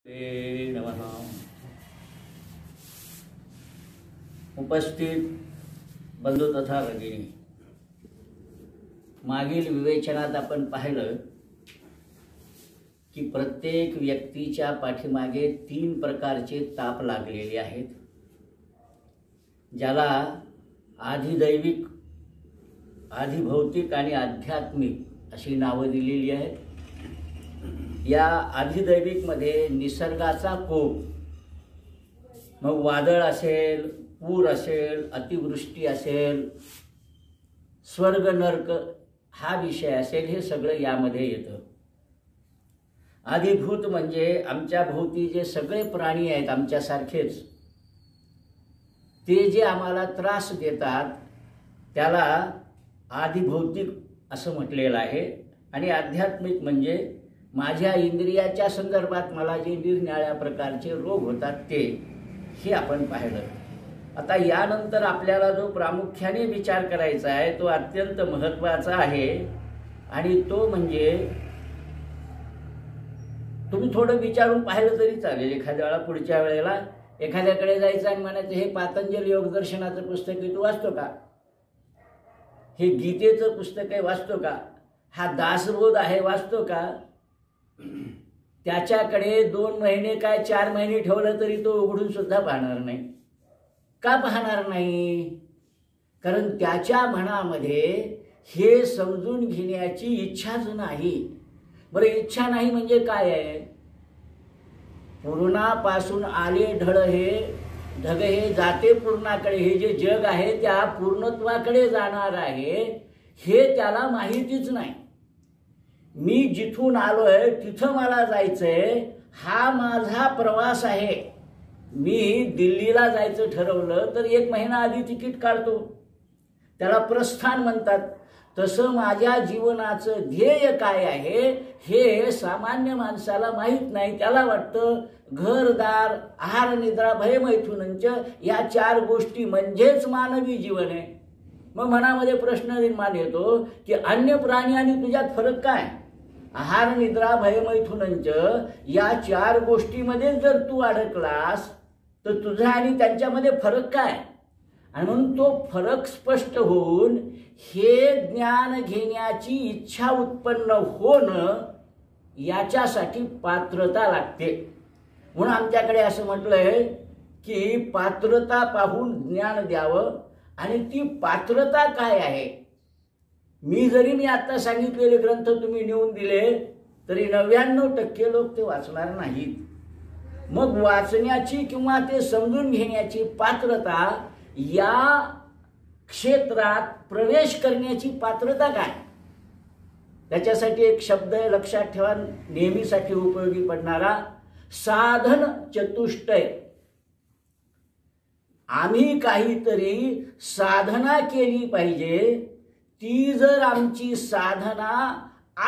ते नमः. उपस्थित बंधू तथा भगिनी, मागील विवेचनात आपण पाहिलं की प्रत्येक व्यक्तीच्या पाठीमागे 3 प्रकारचे ताप लागलेले आहेत, ज्याला आधिदैविक, आधिभौतिक आणि आध्यात्मिक अशी नावं दिलेली आहेत. या आधिदैविकमध्ये निसर्गाचा कोप, मग वादळ असेल, पूर असेल, अतिवृष्टी असेल, स्वर्ग नरक हा विषय असेल, हे सगळं यामध्ये येतं. आधिभूत म्हणजे आमच्या भोवती जे सगळे प्राणी आहेत आमच्यासारखेच, ते जे आम्हाला त्रास देतात त्याला आधिभौतिक असं म्हटलेलं आहे. आणि आध्यात्मिक म्हणजे माझ्या इंद्रियाच्या संदर्भात मला जे निरनिराळ्या प्रकारचे रोग होतात ते, हे आपण पाहिलं. आता यानंतर आपल्याला जो प्रामुख्याने विचार करायचा आहे तो अत्यंत महत्त्वाचा आहे, आणि तो म्हणजे तुम्ही थोडं विचारून पाहिलं तरी चालेल. एखाद्या वेळा पुढच्या वेळेला एखाद्याकडे जायचं आणि म्हणायचं, हे पातंजल योगदर्शनाचं पुस्तक आहे, तू वाचतो का? हे गीतेचं पुस्तक आहे, वाचतो का? हा दासबोध आहे, वाचतो का? त्याच्याकडे 2 महिने काय 4 महिने ठेवलं तरी तो उघडून सुद्धा पाहणार नाही. का पाहणार नाही? कारण त्याच्या मनामध्ये हे समजून घेण्याची इच्छाच नाही. बरं, इच्छा नाही म्हणजे काय आहे? पूर्णापासून आले ढळ हे ढग, हे जाते पूर्णाकडे. हे जे जग आहे त्या पूर्णत्वाकडे जाणार आहे, हे त्याला माहितीच नाही. मी जिथून आलोय तिथं मला जायचंय, हा माझा प्रवास आहे. मी दिल्लीला जायचं ठरवलं तर 1 महिना आधी तिकीट काढतो, त्याला प्रस्थान म्हणतात. तसं माझ्या जीवनाचं ध्येय काय आहे हे सामान्य माणसाला माहीत नाही. त्याला वाटतं घरदार, आहार निद्रा भयमैथुनंच या 4 गोष्टी म्हणजेच मानवी जीवन आहे. मग मनामध्ये प्रश्न निर्माण येतो की अन्य प्राणी आणि तुझ्यात फरक काय? आहार निद्रा भयमैथुनंच या 4 गोष्टीमध्ये जर तू अडकलास तर तुझा आणि त्यांच्यामध्ये फरक काय? आणि म्हणून तो फरक स्पष्ट होऊन हे ज्ञान घेण्याची इच्छा उत्पन्न होणं, याच्यासाठी पात्रता लागते. म्हणून आमच्याकडे असं म्हटलंय की पात्रता पाहून ज्ञान द्यावं. आणि ती पात्रता काय आहे? मी आता सांगितलेले ग्रंथ तुम्ही नेऊन दिले तरी 99% लोक ते वाचणार नाहीत. मग वाचण्याची किंवा ते समजून घेण्याची पात्रता, या क्षेत्रात प्रवेश करण्याची पात्रता काय? त्याच्यासाठी एक शब्द लक्षात ठेवा, नेहमीसाठी उपयोगी पडणारा, साधन चतुष्टय. आम्ही काहीतरी साधना केली पाहिजे. ती जर आमची साधना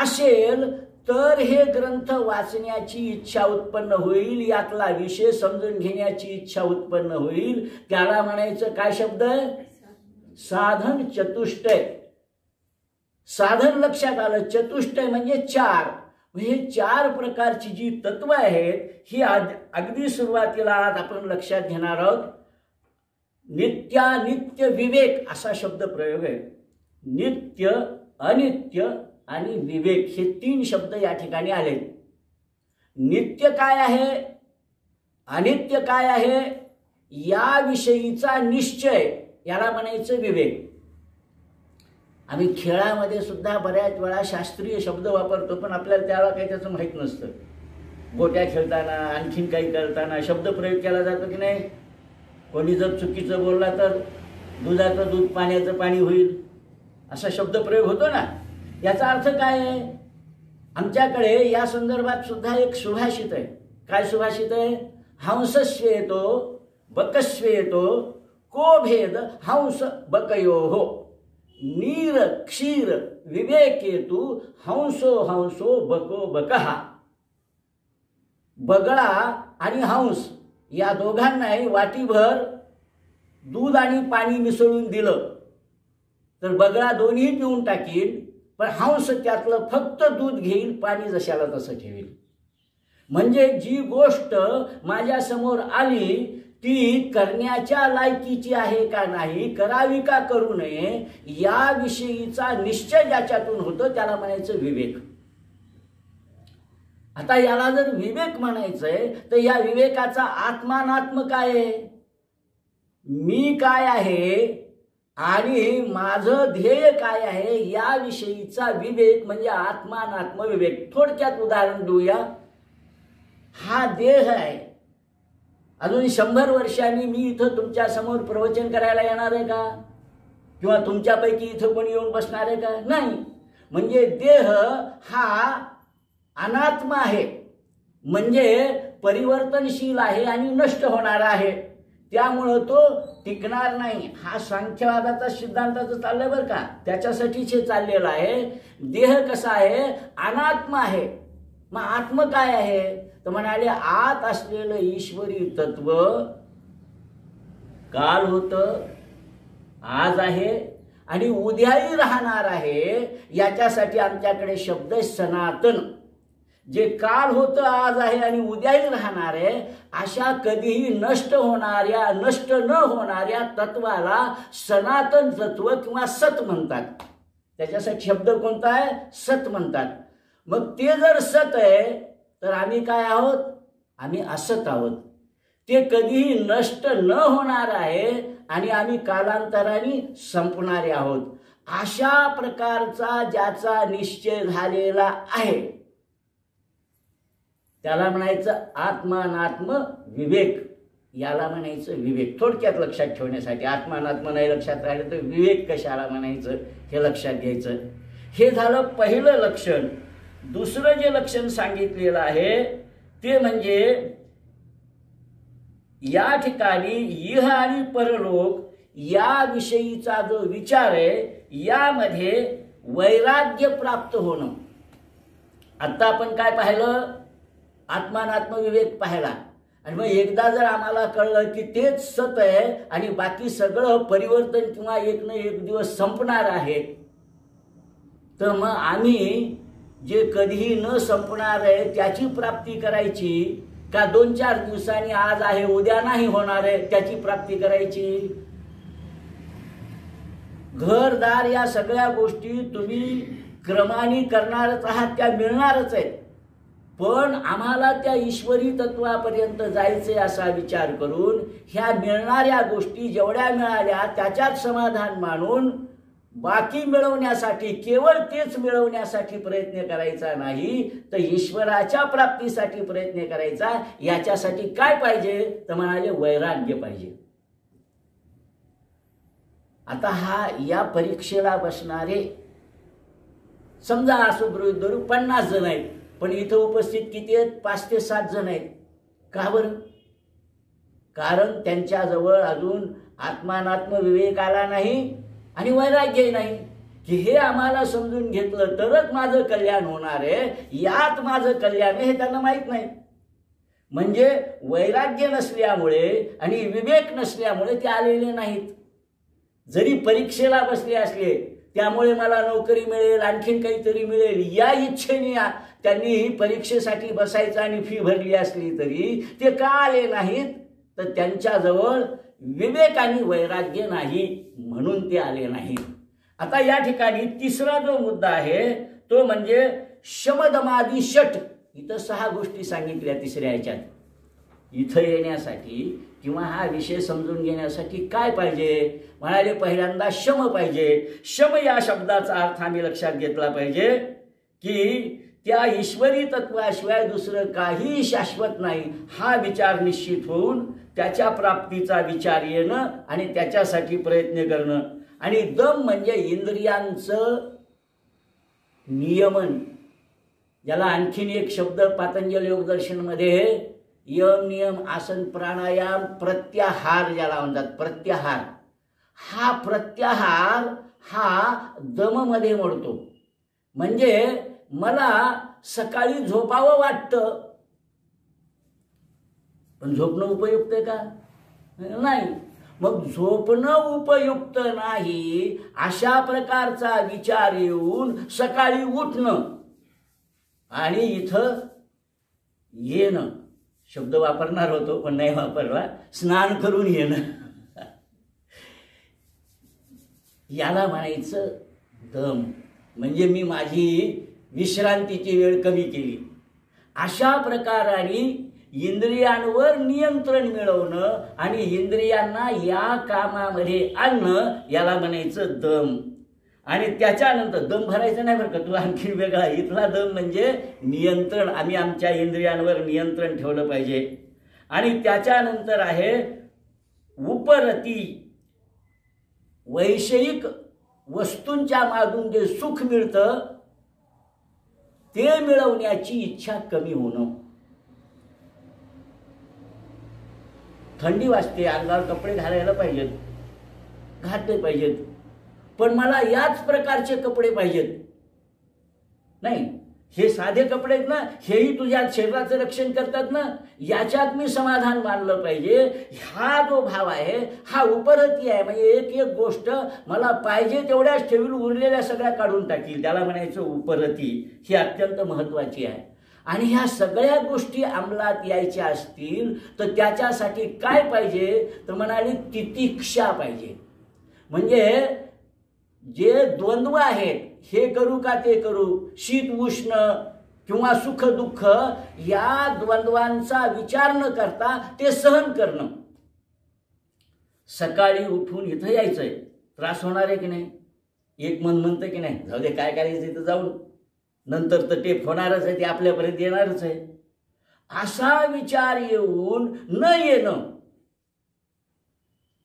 असेल तर हे ग्रंथ वाचण्याची इच्छा उत्पन्न होईल, यातला विषय समजून घेण्याची इच्छा उत्पन्न होईल. त्याला म्हणायचं काय शब्द आहे? साधन चतुष्टय. साधन लक्षात आलं, चतुष्टय म्हणजे 4. हे 4 प्रकारची जी तत्व आहेत ही अगदी सुरुवातीला आपण लक्षात घेणार आहोत. नित्यानित्य विवेक असा शब्द प्रयोग आहे. नित्य, अनित्य आणि विवेक हे 3 शब्द या ठिकाणी आले. नित्य काय आहे, अनित्य काय आहे, याविषयीचा निश्चय, याला म्हणायचं विवेक. आम्ही खेळामध्ये सुद्धा बऱ्याच वेळा शास्त्रीय शब्द वापरतो, पण आपल्याला त्याला काही त्याचं माहीत नसतं. गोट्या खेळताना, आणखीन काही करताना शब्द प्रयोग केला जातो की नाही? कोणी जर चुकीचं बोलला तर दुधाचं दूध, पाण्याचं पाणी होईल, असा शब्द प्रयोग होतो ना. याचा अर्थ काय आहे? आमच्याकडे या संदर्भात सुद्धा एक सुभाषित आहे. काय सुभाषित आहे? हंसस्येतो बकस्येतो को भेद हंस बकयोः, नीर क्षीर विवेकेतु हंसो हंसो बको बकः. बगळा आणि हंस या दोघांनाही वाटीभर दूध आणि पाणी मिसळून दिलं तर बगळा दोन्ही पिऊन टाकील, पण हंस त्यातलं फक्त दूध घेईल, पाणी जशाला तसं ठेवील. म्हणजे जी गोष्ट माझ्या समोर आली ती करण्याच्या लायकीची आहे का नाही, करावी का करू नये, याविषयीचा निश्चय ज्याच्यातून होतो त्याला म्हणायचं विवेक. आता याला जर विवेक म्हणायचंय तर या विवेकाचा आत्मानात्म काय आहे, मी काय आहे आणि माझं ध्येय काय आहे, याविषयीचा विवेक म्हणजे आत्मानात्म विवेक. थोडक्यात उदाहरण देऊया. हा देह आहे. अजून 100 वर्षांनी मी इथं तुमच्या समोर प्रवचन करायला येणार आहे का, किंवा तुमच्यापैकी इथं कोणी येऊन बसणार आहे का, नाही. म्हणजे देह हा अनात्म आहे, म्हणजे परिवर्तनशील आहे आणि नष्ट होणार आहे, त्यामुळं तो टिकणार नाही. हा सांख्यवादाचा सिद्धांताचं चाललंय बरं का, त्याच्यासाठीच हे चाललेलं आहे. देह कसा आहे, अनात्म आहे. मग आत्म काय आहे तर म्हणाले आत असलेलं ईश्वरी तत्व काल होतं, आज आहे आणि उद्याही राहणार आहे. याच्यासाठी आमच्याकडे शब्द सनातन. जे काल होतं, आज आहे आणि उद्याही राहणार आहे, अशा कधीही नष्ट न होणाऱ्या तत्वाला सनातन तत्व किंवा सत म्हणतात. त्याच्यासाठी शब्द कोणता आहे, सत म्हणतात. मग ते जर सत आहे तर आम्ही काय आहोत, आम्ही असत आहोत. ते कधीही नष्ट न होणार आहे आणि आम्ही कालांतराने संपणारे आहोत. अशा प्रकारचा ज्याचा निश्चय झालेला आहे त्याला म्हणायचं आत्मानात्म विवेक. याला म्हणायचं विवेक. थोडक्यात लक्षात ठेवण्यासाठी, आत्मानात्म नाही लक्षात राहिलं तर विवेक कशाला म्हणायचं हे लक्षात घ्यायचं. हे झालं पहिलं लक्षण. दुसरं जे लक्षण सांगितलेलं आहे ते म्हणजे या ठिकाणी इह आणि परलोक याविषयीचा जो विचार आहे यामध्ये वैराग्य प्राप्त होणं. आता आपण काय पाहिलं, आत्मानात्म विवेक पाहिला. आणि मग एकदा जर आम्हाला कळलं की तेच सत आहे आणि बाकी सगळं परिवर्तन किंवा एक ना एक दिवस संपणार आहे, तर मग आम्ही जे कधीही न संपणार आहे त्याची प्राप्ती करायची का 2-4 दिवसांनी, आज आहे उद्या नाही होणार आहे त्याची प्राप्ती करायची. घरदार या सगळ्या गोष्टी तुम्ही क्रमाने करणारच आहात, त्या मिळणारच आहेत. पण आम्हाला त्या ईश्वरी तत्वापर्यंत जायचे असा विचार करून ह्या मिळणाऱ्या गोष्टी जेवढ्या मिळाल्या त्याच्यात समाधान मानून बाकी मिळवण्यासाठी, केवळ तेच मिळवण्यासाठी प्रयत्न करायचा नाही, तर ईश्वराच्या प्राप्तीसाठी प्रयत्न करायचा. याच्यासाठी काय पाहिजे तर म्हणाले वैराग्य पाहिजे. आता हा या परीक्षेला बसणारे समजा असं गृहीत धरू 50 जण आहेत, पण इथं उपस्थित किती आहेत, 5 ते 7 जण आहेत. का बरं? कारण त्यांच्याजवळ अजून आत्मानात्म विवेक आला नाही आणि वैराग्य नाही. की हे आम्हाला समजून घेतलं तरच माझं कल्याण होणार आहे, यात माझं कल्याण आहे हे त्यांना माहीत नाही. म्हणजे वैराग्य नसल्यामुळे आणि विवेक नसल्यामुळे ते आलेले नाहीत. जरी परीक्षेला बसले असले, त्यामुळे मला नोकरी मिळेल, आणखीन काहीतरी मिळेल या इच्छेने त्यांनी ही परीक्षेसाठी बसायचं आणि फी भरली असली तरी ते का आले नाहीत, तर त्यांच्याजवळ विवेक आणि वैराग्य नाही म्हणून ते आले नाहीत. आता या ठिकाणी तिसरा जो मुद्दा आहे तो म्हणजे शमदमादी षट. इथं 6 गोष्टी सांगितल्या तिसऱ्या ह्याच्यात. इथं येण्यासाठी किंवा हा विषय समजून घेण्यासाठी काय पाहिजे म्हणाले, पहिल्यांदा शम पाहिजे. शम या शब्दाचा अर्थ आम्ही लक्षात घेतला पाहिजे की त्या ईश्वरी तत्वाशिवाय दुसरं काही शाश्वत नाही हा विचार निश्चित होऊन त्याच्या प्राप्तीचा विचार येणं आणि त्याच्यासाठी प्रयत्न करणं. आणि दम म्हणजे इंद्रियांचं नियमन, ज्याला आणखीन एक शब्द पातंजल योगदर्शनमध्ये यम नियम आसन प्राणायाम प्रत्याहार ज्याला म्हणतात. प्रत्याहार, हा प्रत्याहार हा दममध्ये मोडतो. म्हणजे मला सकाळी झोपावं वाटतं, पण झोपणं उपयुक्त आहे का, नाही. मग झोपणं उपयुक्त नाही अशा प्रकारचा विचार येऊन सकाळी उठणं आणि इथं येणं शब्द वापरणार होतो पण नाही वापरला, स्नान करून येणं याला म्हणायचं दम. म्हणजे मी माझी विश्रांतीची वेळ कमी केली. अशा प्रकाराने इंद्रियांवर नियंत्रण मिळवणं आणि इंद्रियांना या कामामध्ये आणणं याला म्हणायचं दम. आणि त्याच्यानंतर दम भरायचं नाही बरं का, तू आणखी वेगळा. इथला दम म्हणजे नियंत्रण, आम्ही आमच्या इंद्रियांवर नियंत्रण ठेवलं पाहिजे. आणि त्याच्यानंतर आहे उपरती. वैषयिक वस्तूंच्या मागून जे सुख मिळतं ते मिळवण्याची इच्छा कमी होणं. थंडी वाजते, अंगावर कपडे घालायला पाहिजेत, घातले पाहिजेत, पण मला याच प्रकारचे कपडे पाहिजेत. नाही, हे साधे कपडे आहेत ना, हेही तुझ्या शरीराचं रक्षण करतात ना, याच्यात मी समाधान मानलं पाहिजे. हा जो भाव आहे हा उपरती आहे. म्हणजे एक एक गोष्ट मला पाहिजे तेवढ्याच ठेवील, उरलेल्या सगळ्या काढून टाकील, त्याला म्हणायचं उपरती. ही अत्यंत महत्वाची आहे. आणि ह्या सगळ्या गोष्टी अंमलात यायच्या असतील तर त्याच्यासाठी काय पाहिजे तर म्हणाले तितिक्षा पाहिजे. म्हणजे जे द्वंद्व आहेत, हे करू का ते करू, शीत उष्ण किंवा सुख दुःख, या द्वंद्वांचा विचार न करता ते सहन करणं. सकाळी उठून इथं यायचंय, त्रास होणार आहे की नाही? एक मन म्हणतं की नाही जाऊ दे, काय करायचं इथं जाऊन, नंतर तर टेप होणारच आहे, ते आपल्यापर्यंत येणारच आहे. असा विचार येऊन न येणं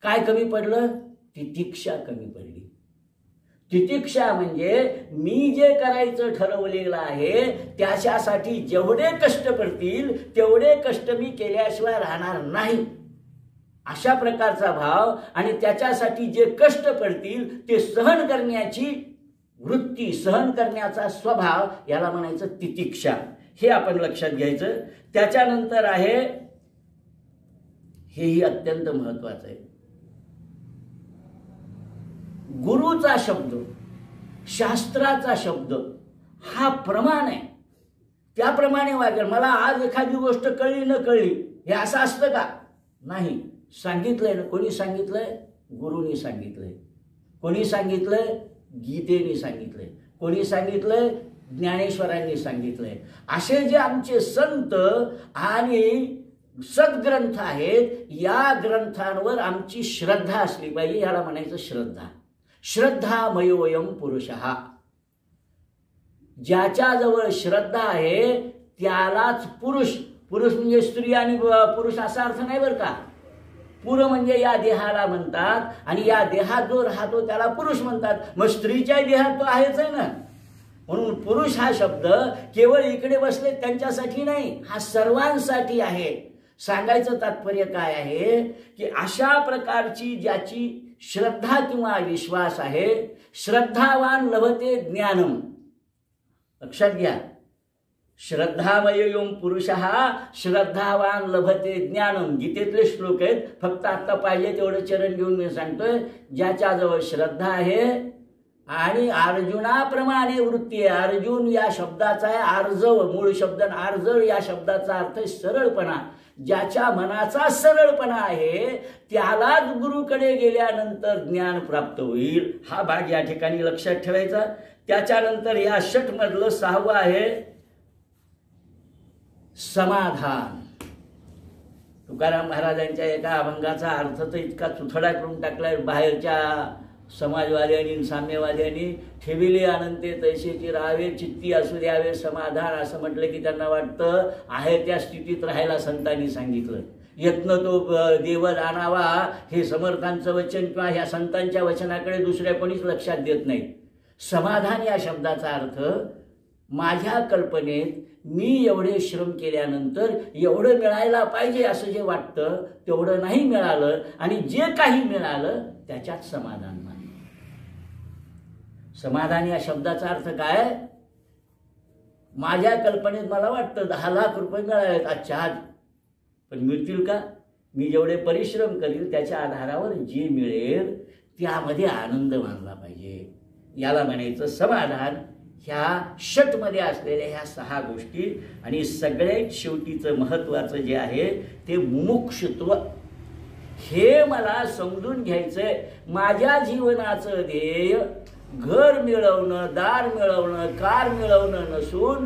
काय कमी पडलं? तितिक्षा कमी पडली. तितिक्षा म्हणजे मी जे करायचं ठरवलेलं आहे त्याच्यासाठी जेवढे कष्ट पडतील तेवढे कष्ट मी केल्याशिवाय राहणार नाही, अशा प्रकारचा भाव. आणि त्याच्यासाठी जे कष्ट पडतील ते सहन करण्याची वृत्ती, सहन करण्याचा स्वभाव, याला म्हणायचं तितिक्षा. हे आपण लक्षात घ्यायचं. त्याच्यानंतर आहे, हेही अत्यंत महत्वाचं आहे, गुरुचा शब्द, शास्त्राचा शब्द हा प्रमाण आहे, त्याप्रमाणे वागेल. मला आज एखादी गोष्ट कळली न कळली हे असं असतं का? नाही. सांगितलंय ना, कोणी सांगितलंय? गुरुनी सांगितलंय. कोणी सांगितलंय? गीतेने सांगितलंय. कोणी सांगितलंय? ज्ञानेश्वरांनी सांगितलंय. असे जे आमचे संत आणि सद्ग्रंथ आहेत, या ग्रंथांवर आमची श्रद्धा असली पाहिजे, याला म्हणायचं श्रद्धा. श्रद्धामयोऽयं पुरुषः. ज्याच्याजवळ श्रद्धा आहे त्यालाच पुरुष, पुरुष म्हणजे स्त्री आणि पुरुष असा अर्थ नाही बरं का. पुर म्हणजे या देहाला म्हणतात, आणि या देहात जो राहतो त्याला पुरुष म्हणतात. मग स्त्रीच्या देहात तो आहेच आहे ना. म्हणून पुरुष हा शब्द केवळ इकडे बसले त्यांच्यासाठी नाही, हा सर्वांसाठी आहे. सांगायचं तात्पर्य काय आहे की अशा प्रकारची ज्याची श्रद्धा किंवा विश्वास आहे, श्रद्धावान लभते ज्ञानम. लक्षात घ्या, श्रद्धामयोऽयं पुरुषः श्रद्धावान लभते ज्ञानम. गीतेतले श्लोक आहेत, फक्त आता पाहिजे तेवढं चरण घेऊन मी सांगतोय. ज्याच्याजवळ श्रद्धा आहे आणि अर्जुनाप्रमाणे वृत्ती आहे. अर्जुन या शब्दाचा आहे आर्जव, मूळ शब्द आर्जव या शब्दाचा अर्थ आहे सरळपणा. ज्याच्या मनाचा सरळपणा आहे त्यालाच गुरुकडे गेल्यानंतर ज्ञान प्राप्त होईल. हा भाग या ठिकाणी लक्षात ठेवायचा. त्याच्यानंतर या षट मधलं 6वं आहे समाधान. तुकाराम महाराजांच्या एका अभंगाचा अर्थ तर इतका चुथडा करून टाकलाय, बाहेरच्या समाजवाद्यांनी साम्यवाद्यांनी, ठेविले अनंते तैसेची राहावे, चित्ती असू द्यावे समाधान. असं म्हटलं की त्यांना वाटतं आहे त्या स्थितीत राहायला संतांनी सांगितलं. यत्न तो देव जाणावा हे समर्थांचं वचन किंवा ह्या संतांच्या वचनाकडे दुसऱ्या कोणीच लक्षात देत नाही. समाधान या शब्दाचा अर्थ माझ्या कल्पनेत मी एवढे श्रम केल्यानंतर एवढं मिळायला पाहिजे असं जे वाटतं तेवढं नाही मिळालं, आणि जे काही मिळालं त्याच्यात समाधान मानलं. समाधान या शब्दाचा अर्थ काय? माझ्या कल्पनेत मला वाटतं 10 लाख रुपये मिळालेत आजच्या आज, पण मिळतील का? मी जेवढे परिश्रम करील त्याच्या आधारावर जे मिळेल त्यामध्ये आनंद मानला पाहिजे. याला म्हणायचं समाधान. ह्या षटमध्ये असलेल्या ह्या 6 गोष्टी आणि सगळ्यात शेवटीचं महत्त्वाचं जे आहे ते मुमुक्षुत्व. हे मला समजून घ्यायचंय. माझ्या जीवनाचं ध्येय घर मिळवणं, दार मिळवणं, कार मिळवणं नसून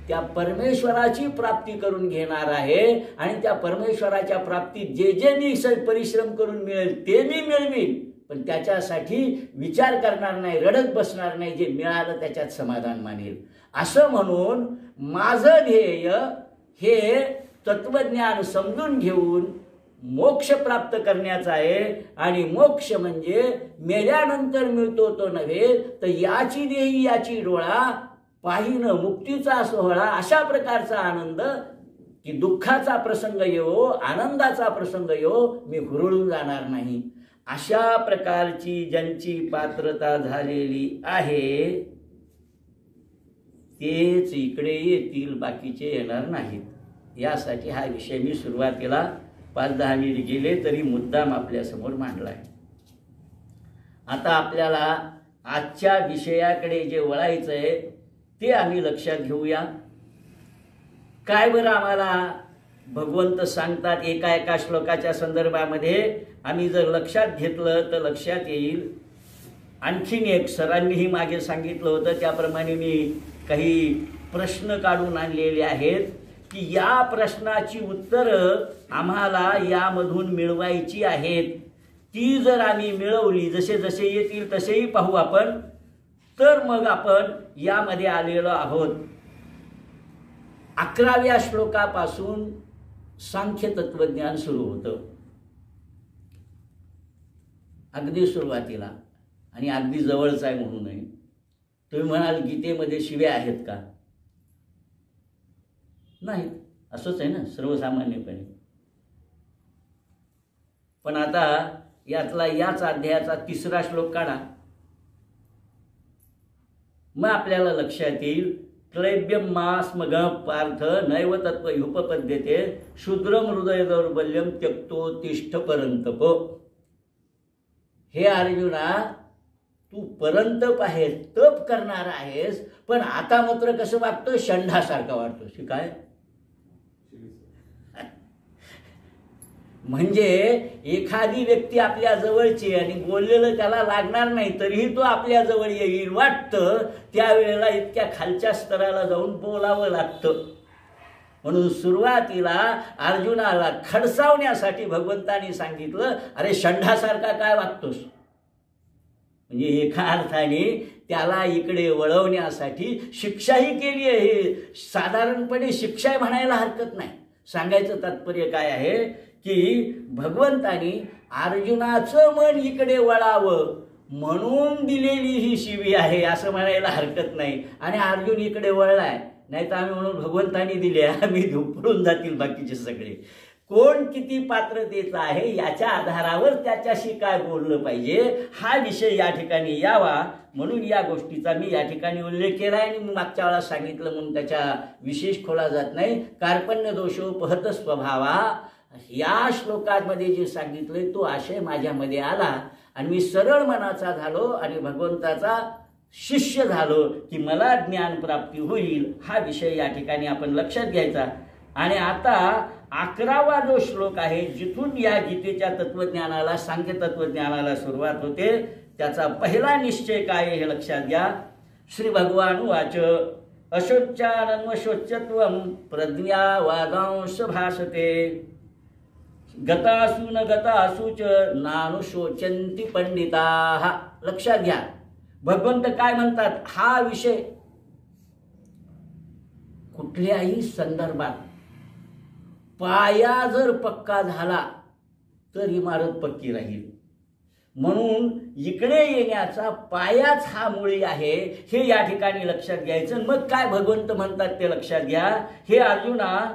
त्या परमेश्वराची प्राप्ती करून घेणार आहे. आणि त्या परमेश्वराच्या प्राप्तीत जे जे मी परिश्रम करून मिळेल ते मी मिळवीन, पण त्याच्यासाठी विचार करणार नाही, रडत बसणार नाही. जे मिळालं त्याच्यात समाधान मानेल. असं म्हणून माझं ध्येय हे तत्वज्ञान समजून घेऊन मोक्ष प्राप्त करण्याचा आहे. आणि मोक्ष म्हणजे मेल्यानंतर मिळतो तो नव्हे, तर याची देही याची डोळा पाहिनं मुक्तीचा सोहळा, अशा प्रकारचा आनंद की दुःखाचा प्रसंग येवो, आनंदाचा प्रसंग येवो, मी हुरळून जाणार नाही. अशा प्रकारची ज्यांची पात्रता झालेली आहे तेच इकडे येतील, बाकीचे येणार नाहीत. यासाठी हा विषय मी सुरुवातीला 5-10 मिनिट गेले तरी मुद्दाम आपल्यासमोर मांडलाय. आता आपल्याला आजच्या विषयाकडे जे वळायचं आहे ते आम्ही लक्षात घेऊया. काय बरं आम्हाला भगवंत सांगतात एका एका श्लोकाच्या संदर्भामध्ये आम्ही जर लक्षात घेतलं तर लक्षात येईल. आणखीन एक सरांनीही मागे सांगितलं होतं त्याप्रमाणे मी काही प्रश्न काढून आणलेले आहेत की या प्रश्नाची उत्तरं आम्हाला यामधून मिळवायची आहेत. ती जर आम्ही मिळवली, जसे जसे येतील तसेही पाहू आपण, तर मग आपण यामध्ये आलेलो आहोत. 11व्या श्लोकापासून सांख्य तत्वज्ञान सुरू होतं, अगदी सुरुवातीला, आणि अगदी जवळच आहे म्हणून आहे. तुम्ही म्हणाल गीतेमध्ये शिव्या आहेत का? नाही, असंच आहे ना सर्वसामान्यपणे. पण आता यातला याच अध्यायाचा 3रा श्लोक काढा, मग आपल्याला लक्षात येईल. क्लैब्यम मास्मग पार्थ नैव तत्व उपपद्यते शूद्रम हृदय दौर्बल्यम त्यक्तो तिष्ठ परंतप. हे अर्जुना, तू परंतप आहेस, तप करणार आहेस, पण आता मात्र कसं वागतो? षंढासारखा वाटतो. काय म्हणजे एखादी व्यक्ती आपल्या जवळची आणि बोललेलं त्याला लागणार नाही तरीही तो आपल्या जवळ येईल वाटतं, त्यावेळेला इतक्या खालच्या स्तराला जाऊन बोलावं लागतं. म्हणून सुरुवातीला अर्जुनाला खडसावण्यासाठी भगवंतानी सांगितलं, अरे षंढासारखा काय वागतोस? म्हणजे एका अर्थाने त्याला इकडे वळवण्यासाठी शिक्षाही केली आहे. हे साधारणपणे शिक्षा म्हणायला हरकत नाही. सांगायचं तात्पर्य काय आहे की भगवंतानी अर्जुनाचं मन इकडे वळावं म्हणून दिलेली ही शिवी आहे असं म्हणायला हरकत नाही. आणि अर्जुन इकडे वळलाय, नाही तर आम्ही म्हणून भगवंतानी दिले, आम्ही पळून जातील बाकीचे सगळे. कोण किती पात्रतेचा आहे याच्या आधारावर त्याच्याशी काय बोललं पाहिजे हा विषय या ठिकाणी यावा म्हणून या गोष्टीचा मी या ठिकाणी उल्लेख केला आहे. आणि मागच्या वेळा सांगितलं म्हणून त्याच्या विशेष खोला जात नाही. कार्पण्य दोषोपहत स्वभावा, या श्लोकांमध्ये जे सांगितलंय तो आशय माझ्यामध्ये आला आणि मी सरळ मनाचा झालो आणि भगवंताचा शिष्य झालो की मला ज्ञान प्राप्ती होईल. हा विषय या ठिकाणी आपण लक्षात घ्यायचा. आणि आता 11वा जो श्लोक आहे जिथून या गीतेच्या तत्वज्ञानाला, सांख्य तत्वज्ञानाला सुरुवात होते, त्याचा पहिला निश्चय काय हे लक्षात घ्या. श्री भगवान वाच अशोच्यानन्वशोच्यत्वं प्रज्ञा वादांश भाषते गतासु न गतासु च नानुशोचन्ति पंडिताः. लक्षात घ्या भगवंत काय म्हणतात. हा विषय कुठल्याही संदर्भात पाया जर पक्का झाला तर इमारत पक्की राहील. म्हणून इकडे येण्याचा पायाच हा मुळी आहे हे या ठिकाणी लक्षात घ्यायचं. मग काय भगवंत म्हणतात ते लक्षात घ्या. हे अर्जुना,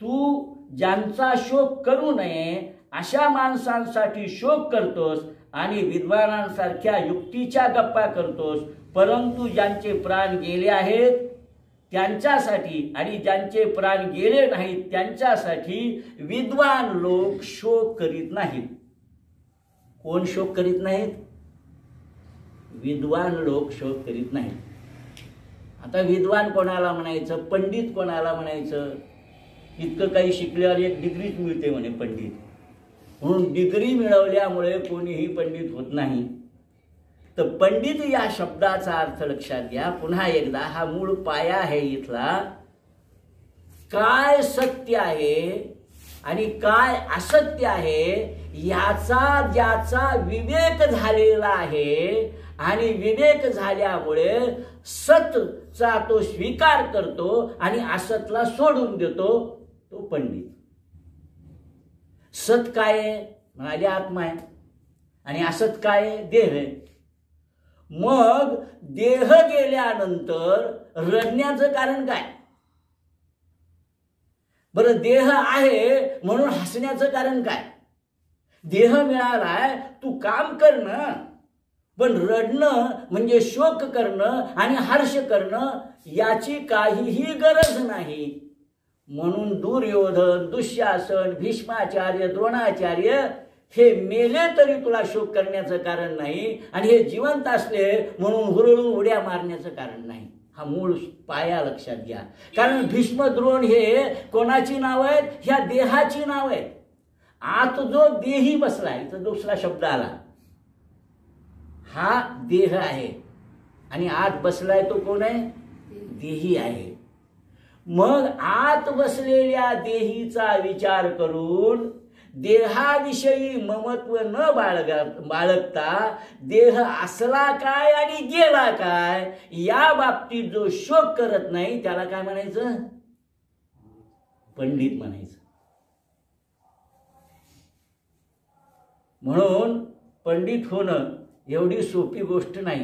तू ज्यांचा शोक करू नये अशा माणसांसाठी शोक करतोस आणि विद्वानांसारख्या युक्तीच्या गप्पा करतोस, परंतु ज्यांचे प्राण गेले आहेत त्यांच्यासाठी आणि ज्यांचे प्राण गेले नाहीत त्यांच्यासाठी विद्वान लोक शोक करीत नाहीत. कोण शोक करीत नाहीत? विद्वान लोक शोक करीत नाहीत. आता विद्वान कोणाला म्हणायचं, पंडित कोणाला म्हणायचं? इतकं काही शिकल्यावर एक डिग्रीच मिळते म्हणे पंडित, म्हणून डिग्री मिळवल्यामुळे कोणीही पंडित होत नाही. तर पंडित या शब्दाचा अर्थ लक्षात घ्या पुन्हा एकदा. हा मूळ पाया आहे इथला. काय सत्य आहे आणि काय असत्य आहे याचा ज्याचा विवेक झालेला आहे आणि विवेक झाल्यामुळे सतचा तो स्वीकार करतो आणि असतला सोडून देतो, तो पंडित. सत काय आहे म्हणाले आत्मा आहे आणि असत काय आहे देह आहे. मग देह गेल्यानंतर रडण्याचं कारण काय? बरं, देह आहे म्हणून हसण्याचं कारण काय? देह मिळालाय, तू काम कर ना, पण रडणं म्हणजे शोक करणं आणि हर्ष करणं याची काहीही गरज नाही. म्हणून दुर्योधन, दुःशासन, भीष्माचार्य, द्रोणाचार्य हे मेले तरी तुला शोक करण्याचं कारण नाही आणि हे जिवंत असले म्हणून हुरळून उड्या मारण्याचं कारण नाही. हा मूळ पाया लक्षात घ्या. कारण भीष्म, द्रोण हे कोणाची नाव आहेत? ह्या देहाची नाव आहेत. आत जो देही बसलाय, तर दुसरा शब्द आला, हा देह आहे आणि आत बसलाय तो कोण आहे? देही आहे. मग आत बसलेल्या देहीचा विचार करून देहाविषयी ममत्व न बाळगता देह असला काय आणि गेला काय या बाबतीत जो शोक करत नाही त्याला काय म्हणायचं? पंडित म्हणायचं. म्हणून पंडित होणं एवढी सोपी गोष्ट नाही.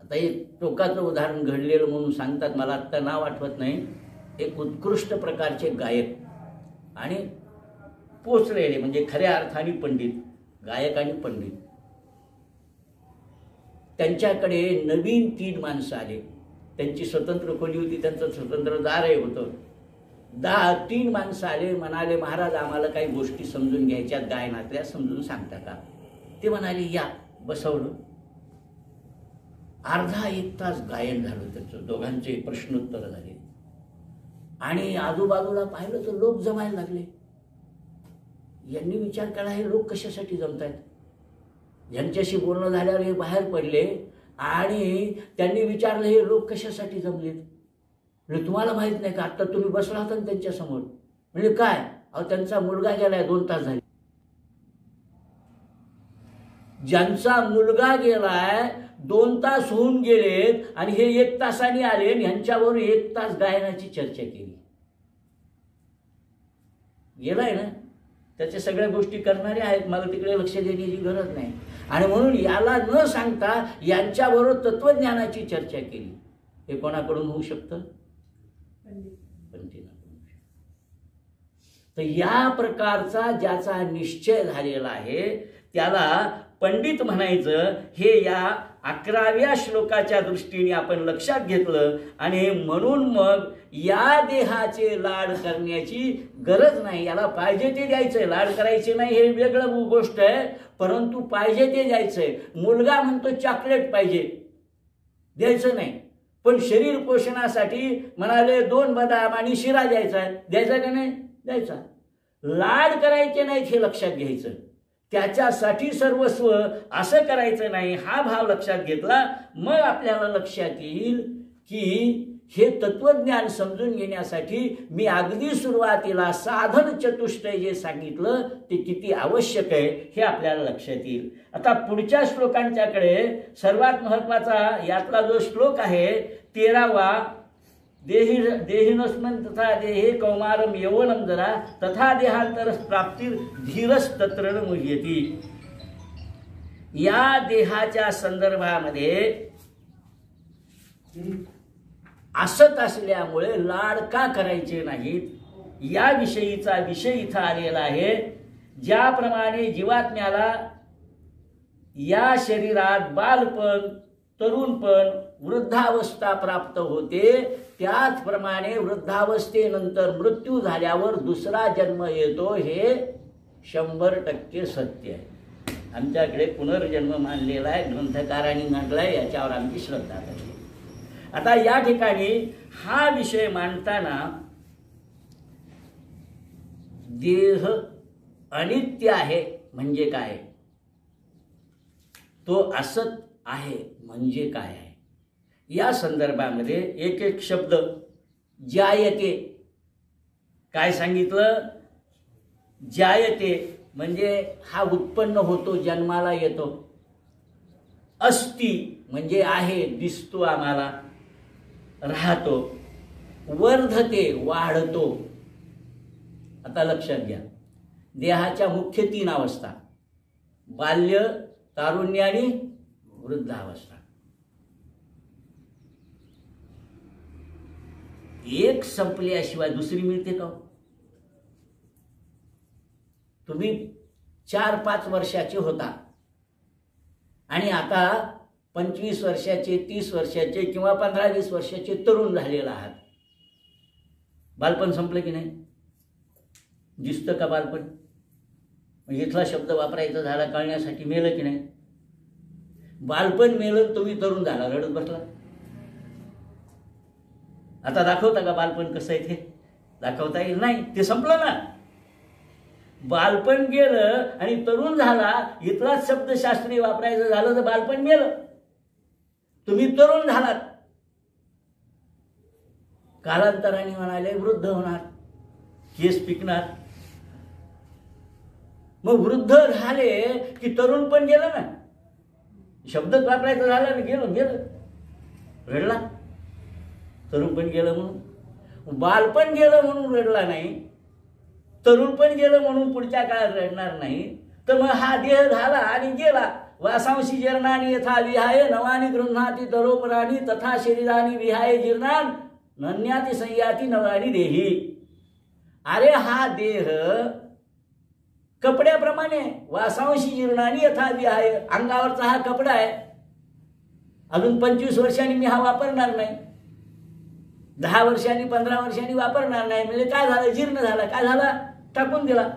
आता एक टोकाचं उदाहरण घडलेलं म्हणून सांगतात, मला आत्ता नाव आठवत नाही. एक उत्कृष्ट प्रकारचे गायक आणि पोचलेले म्हणजे खऱ्या अर्थाने पंडित, गायक आणि पंडित, त्यांच्याकडे नवीन 3 माणसं आले. त्यांची स्वतंत्र खोली होती, त्यांचं स्वतंत्र दारही होतं. 3 माणसं आले, म्हणाले महाराज आम्हाला काही गोष्टी समजून घ्यायच्यात गायनातल्या, समजून सांगता का? ते म्हणाले या. बसवलं. अर्धा 1 तास गायन झालं त्याचं. दोघांचे प्रश्नोत्तर झाले आणि आजूबाजूला पाहिलं तर लोक जमायला लागले. यांनी विचार केला हे लोक कशासाठी जमत आहेत. यांच्याशी बोलणं झाल्यावर हे बाहेर पडले आणि त्यांनी विचारलं हे लोक कशासाठी जमलेत. म्हणजे तुम्हाला माहित नाही का? आता तुम्ही बसला होता ना त्यांच्यासमोर. म्हणजे काय? अहो त्यांचा मुलगा गेलाय, 2 तास झाले. ज्यांचा मुलगा गेलाय 2 तास होऊन गेलेत आणि हे 1 तासाने आले आणि ह्यांच्यावर 1 तास गायनाची चर्चा केली. गेलाय ना, त्याच्या सगळ्या गोष्टी करणारे आहेत, मला तिकडे लक्ष देण्याची गरज नाही. आणि म्हणून याला न सांगता यांच्याबरोबर तत्वज्ञानाची चर्चा केली. हे कोणाकडून होऊ शकतं? पंडिताकडून. तर या प्रकारचा ज्याचा निश्चय झालेला आहे त्याला पंडित म्हणायचं. हे या 11व्या श्लोकाच्या दृष्टीने आपण लक्षात घेतलं. आणि म्हणून मग या देहाचे लाड करण्याची गरज नाही. याला पाहिजे ते द्यायचंय, लाड करायचे नाही हे वेगळं गोष्ट आहे, परंतु पाहिजे ते द्यायचंय. मुलगा म्हणतो चॉकलेट पाहिजे, द्यायचं नाही. पण शरीर पोषणासाठी म्हणाले 2 बदाम आणि शिरा द्यायचा, द्यायचा का नाही? द्यायचा. लाड करायचे नाहीत हे लक्षात घ्यायचं. त्याच्यासाठी सर्वस्व असं करायचं नाही. हा भाव लक्षात घेतला मग आपल्याला लक्षात येईल की हे तत्वज्ञान समजून घेण्यासाठी मी अगदी सुरुवातीला साधन चतुष्टय जे सांगितलं ते किती आवश्यक आहे हे आपल्याला लक्षात येईल. आता पुढच्या श्लोकांच्याकडे सर्वात महत्त्वाचा यातला जो श्लोक आहे 13वा, देहिनस्मन् तथा देहे कौमारम यौवनम जरा तथा देहांतरस प्राप्तिर धीरस तत्र न मुह्यति. या देहाच्या संदर्भामध्ये असत असल्यामुळे लाड का करायचे नाहीत या विषयीचा विषय इथं आलेला आहे. ज्याप्रमाणे जीवात्म्याला या शरीरात बालपण, तरुणपण, वृद्धावस्था प्राप्त होते, त्याचप्रमाणे वृद्धावस्थेनंतर मृत्यू झाल्यावर दुसरा जन्म येतो हे 100% सत्य आहे. आमच्याकडे पुनर्जन्म मानलेला आहे, ग्रंथकारांनी मांडलाय, याच्यावर आमची श्रद्धा आहे. आता या ठिकाणी हा विषय मांडताना देह अनित्य आहे म्हणजे काय, तो असत आहे म्हणजे काय आहे, या संदर्भामध्ये एक एक शब्द जायते काय सांगितलं, जायते म्हणजे हा उत्पन्न होतो, जन्माला येतो, अस्ति म्हणजे आहे, दिसतो आम्हाला, राहतो, वर्धते वाढतो. आता लक्षात घ्या, देहाच्या मुख्य 3 अवस्था, बाल्य, तारुण्य आणि वृद्धावस्था. एक संपल्याशिवाय दुसरी मिळते का? तुम्ही 4-5 वर्षाचे होता आणि आता 25 वर्षाचे, 30 वर्षाचे किंवा 15-20 वर्षाचे तरुण झालेला आहात. बालपण संपलं की नाही? दिसतं का बालपण? इथला शब्द वापरायचा झाला कळण्यासाठी, मेलं की नाही? बालपण मेलं, तुम्ही तरुण झाला, रडत बसला. आता दाखवता का बालपण कसं आहे ते? दाखवता येईल नाही, ते संपलं ना. बालपण गेलं आणि तरुण झाला, इथलाच शब्दशास्त्रीय वापरायचं झालं तर बालपण मेलं, तुम्ही तरुण झालात. कालांतराने म्हणाले वृद्ध होणार, केस पिकणार. मग वृद्ध झाले की तरुण पण गेलं ना, शब्दच वापरायचं झालं ना, गेलं गेलं, रडला. तरुण पण गेलं म्हणून, बालपण गेलं म्हणून रडला नाही, तरुण पण गेलं म्हणून पुढच्या काळात रडणार नाही. तर मग हा देह झाला आणि गेला. वासांशी जीर्णानि यथा विहाय नवानि गृह्णाति तरोपराणि तथा शरीरानि विहाय जीर्णान नन्याति संयाति नवानि देही. अरे हा देह कपड्याप्रमाणे, वासांशी जीर्णानि यथा विहाय, अंगावरचा हा कपडा आहे. अजून 25 वर्षांनी मी हा वापरणार नाही, 10 वर्षांनी 15 वर्षांनी वापरणार नाही. म्हणजे काय झालं? जीर्ण झाला. काय झाला? टाकून दिला.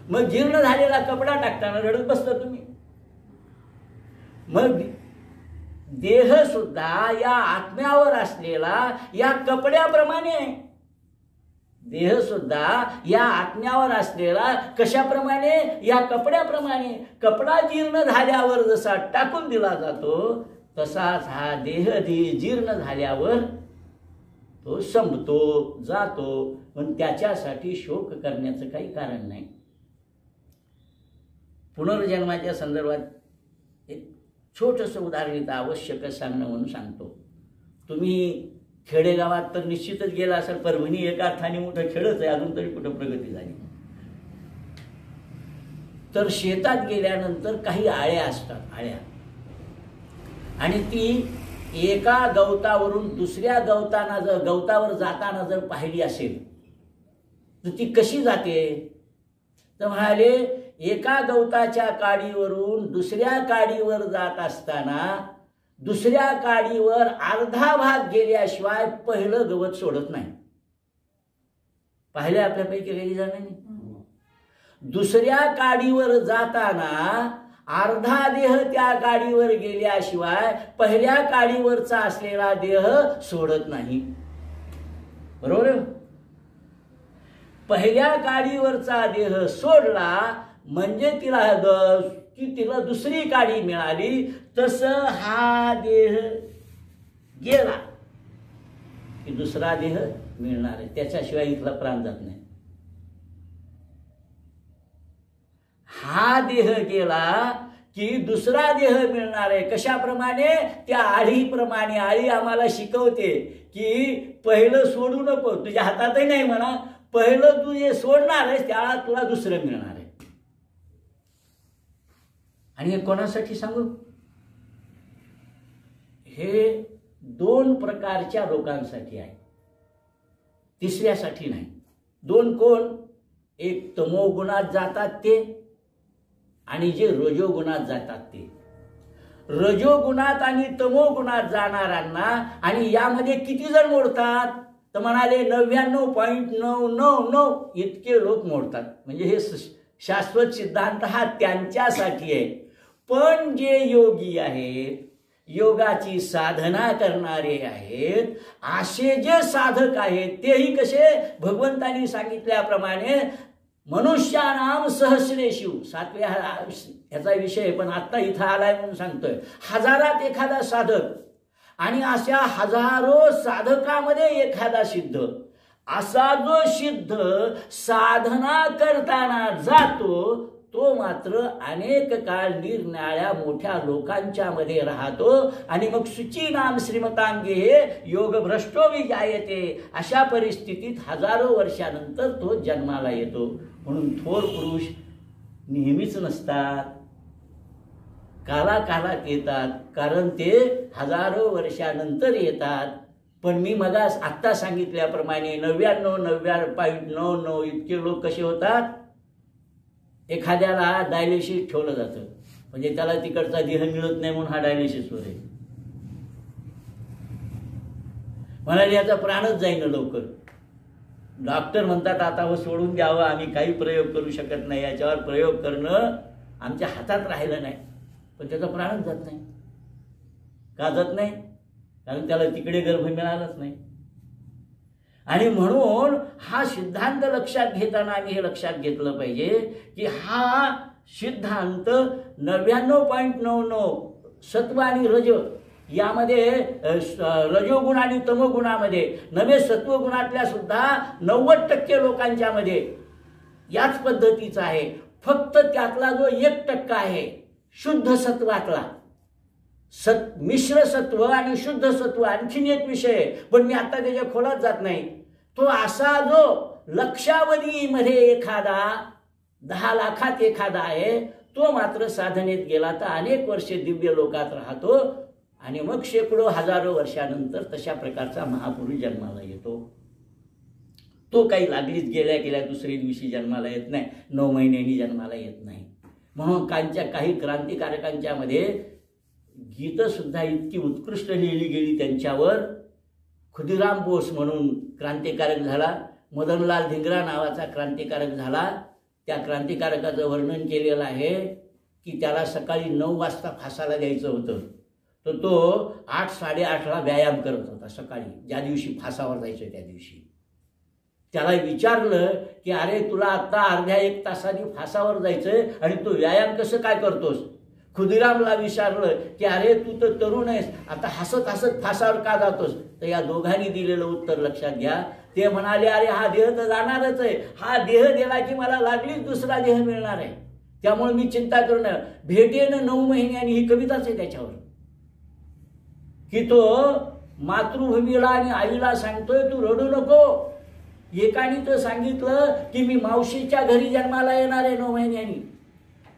मग जीर्ण झालेला कपडा टाकताना रडत बसता तुम्ही. मग देह सुद्धा या आत्म्यावर असलेला या कपड्याप्रमाणे, देह सुद्धा या आत्म्यावर असलेला कशाप्रमाणे? या कपड्याप्रमाणे. कपडा जीर्ण झाल्यावर जसा टाकून दिला जातो तसाच हा देह जीर्ण झाल्यावर तो संपतो, जातो. पण त्याच्यासाठी शोक करण्याचं काही कारण नाही. पुनर्जन्माच्या संदर्भात एक छोटंसं उदाहरण इथं आवश्यक सांगणं म्हणून सांगतो. तुम्ही खेडेगावात तर निश्चितच गेला असेल. परभणी एका अर्थाने मोठं खेडच आहे, अजून तरी कुठं प्रगती झाली. तर शेतात गेल्यानंतर काही आळ्या असतात, आळ्या, आणि ती एका गवतावरून दुसऱ्या गवतावर जाताना जर पाहिली असेल तर ती कशी जाते? तर म्हणाले, एका गवताच्या काडीवरून दुसऱ्या काडीवर जात असताना दुसऱ्या काडीवर अर्धा भाग गेल्याशिवाय पहिलं गवत सोडत नाही. पाहिले आपल्यापैकी काही जणांनी? दुसऱ्या काडीवर जाताना अर्धा देह त्या काडीवर गेल्याशिवाय पहिल्या काडीवरचा असलेला देह सोडत नाही. बरोबर? पहिल्या काडीवरचा देह सोडला म्हणजे तिला दुसरी काडी मिळाली. तसं हा देह गेला की दुसरा देह मिळणार आहे, त्याच्याशिवाय इथला प्राण जात नाही. हा देह गेला की दुसरा देह मिळणार आहे. कशाप्रमाणे? त्या आळीप्रमाणे. आळी आम्हाला शिकवते की पहिलं सोडू नको, तुझ्या हातातही नाही म्हणा, पहिलं तू जे सोडणार आहेस त्याला तुला दुसरं मिळणार आहे. आणि हे कोणासाठी सांगू? हे 2 प्रकारच्या लोकांसाठी आहे, तिसऱ्यासाठी नाही. 2 कोण? एक तमोगुणात जातात ते, आणि जे रजोगुणात जातात ते. रजोगुणात आणि तमोगुणात जाणाऱ्यांना, आणि यामध्ये किती जण मोडतात? तर म्हणाले 99.999 इतके लोक मोडतात. म्हणजे हे शाश्वत सिद्धांत हा त्यांच्यासाठी आहे. पण जे योगी आहेत, योगाची साधना करणारे आहेत, असे जे साधक आहेत तेही कसे, भगवंतांनी सांगितल्याप्रमाणे मनुष्यानाम सहस्रेषु, 7व्या ह्याचा विषय पण आत्ता इथं आलाय म्हणून सांगतोय, हजारात एखादा साधक आणि अशा हजारो साधकामध्ये एखादा सिद्ध, असा जो सिद्ध साधना करताना जातो तो मात्र अनेक काळ निरनिराळ्या मोठ्या लोकांच्या मध्ये राहतो आणि मग शुची नाम श्रीमतांगे योग भ्रष्टो विजायते, अशा परिस्थितीत हजारो वर्षानंतर तो जन्माला येतो. म्हणून थोर पुरुष नेहमीच नसतात, कालाकालात येतात, कारण ते हजारो वर्षानंतर येतात. पण मी मगा आत्ता सांगितल्याप्रमाणे 99.99 इतके लोक कसे होतात, एखाद्याला डायलिसिस ठेवलं जातं, म्हणजे त्याला तिकडचा देह मिळत नाही म्हणून हा डायलिसिसवर आहे, म्हणाले याचा प्राणच जाईन लवकर. डॉक्टर म्हणतात आता व सोडून द्यावं, आम्ही काही प्रयोग करू शकत नाही, याच्यावर प्रयोग करणं आमच्या हातात राहिलं नाही. पण त्याचा प्राणच जात नाही. का जात नाही? कारण त्याला तिकडे गर्भ मिळालाच नाही. आणि म्हणून हा सिद्धांत लक्षात घेताना आम्ही हे लक्षात घेतलं पाहिजे की हा सिद्धांत 99.99 सत्व आणि रज यामध्ये, रजोगुण आणि तमोगुणामध्ये नव्हे, सत्वगुणातल्या सुद्धा 90% लोकांच्या मध्ये याच पद्धतीचा आहे. फक्त त्यातला जो 1% आहे शुद्ध सत्वातला, मिश्र सत्व आणि शुद्ध सत्व आणखीन एक विषय, पण मी आता त्याच्या खोलात जात नाही. तो असा जो लक्षावधीमध्ये एखादा 10 लाखात एखादा आहे, तो मात्र साधनेत गेला तर अनेक वर्षे दिव्य लोकात राहतो आणि मग शेकडो हजारो वर्षानंतर तशा प्रकारचा महापुरुष जन्माला येतो. तो काही लागलीच गेल्या दुसऱ्या दिवशी जन्माला येत नाही, 9 महिन्यांनी जन्माला येत नाही. म्हणून काही क्रांतिकारकांच्या मध्ये गीत सुद्धा इतकी उत्कृष्ट लिहिली गेली त्यांच्यावर. खुदिराम बोस म्हणून क्रांतिकारक झाला, मदनलाल धिंगरा नावाचा क्रांतिकारक झाला. त्या क्रांतिकारकाचं वर्णन केलेलं आहे की त्याला सकाळी 9 वाजता फासाला द्यायचं होतं, तर तो 8-8:30ला व्यायाम करत होता सकाळी, ज्या दिवशी फासावर जायचं त्या दिवशी. त्याला विचारलं की अरे तुला आत्ता अर्ध्या 1 तासाने फासावर जायचंय आणि तू व्यायाम कसं काय करतोस? खुदिरामला विचारलं की अरे तू तर तरुण आहेस, आता हसत हसत फासावर का जातोस? तर या दोघांनी दिलेलं उत्तर लक्षात घ्या. ते म्हणाले अरे हा देह तर जाणारच आहे, हा देह दिला की मला लागलीच दुसरा देह मिळणार आहे, त्यामुळे मी चिंता करणं भेटेन 9 महिन्यांनी. ही कविताच आहे त्याच्यावर की तो मातृभूमीला आणि आईला सांगतोय तू रडू नको. एकाने तर सांगितलं की मी मावशीच्या घरी जन्माला येणार आहे 9 महिन्यांनी.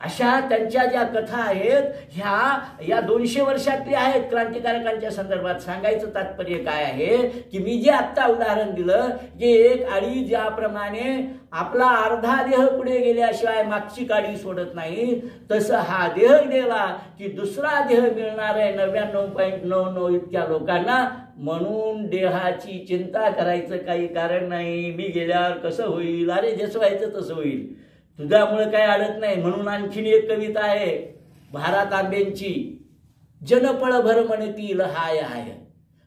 अशा त्यांच्या ज्या कथा आहेत ह्या या 200 वर्षातल्या आहेत क्रांतिकारकांच्या संदर्भात. सांगायचं तात्पर्य काय आहे की मी जे आत्ता उदाहरण दिलं की एक आळी ज्याप्रमाणे आपला अर्धा देह पुढे गेल्याशिवाय मागची काडी सोडत नाही, तसं हा देह गेला की दुसरा देह मिळणार आहे 99.99 इतक्या लोकांना. म्हणून देहाची चिंता करायचं काही कारण नाही. मी गेल्यावर कसं होईल, अरे जसं व्हायचं तसं होईल, तुझ्यामुळे काही अडत नाही. म्हणून आणखीन एक कविता आहे भारत आंबेंची, जनपळ भर म्हणतील हाय हाय,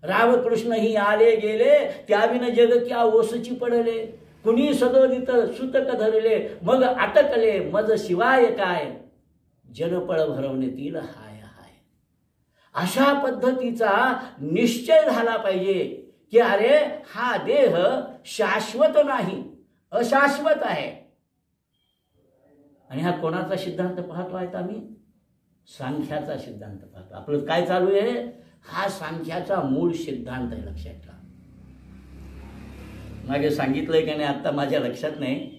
रामकृष्ण ही आले गेले त्याविन जग क्या ओसची पडले, कुणी सदोदित सुतक धरले मग अटकले मज शिवाय काय, जनपळ भरवण्यातील हाय हाय. अशा पद्धतीचा निश्चय झाला पाहिजे की अरे हा देह शाश्वत नाही, अशाश्वत आहे. आणि हा कोणाचा सिद्धांत पाहतो आहेत आम्ही? सांख्याचा सिद्धांत पाहतो. आपलं काय चालू आहे? हा सांख्याचा मूळ सिद्धांत आहे, लक्षात ठेवा. मागे सांगितलंय की नाही आत्ता माझ्या लक्षात नाही.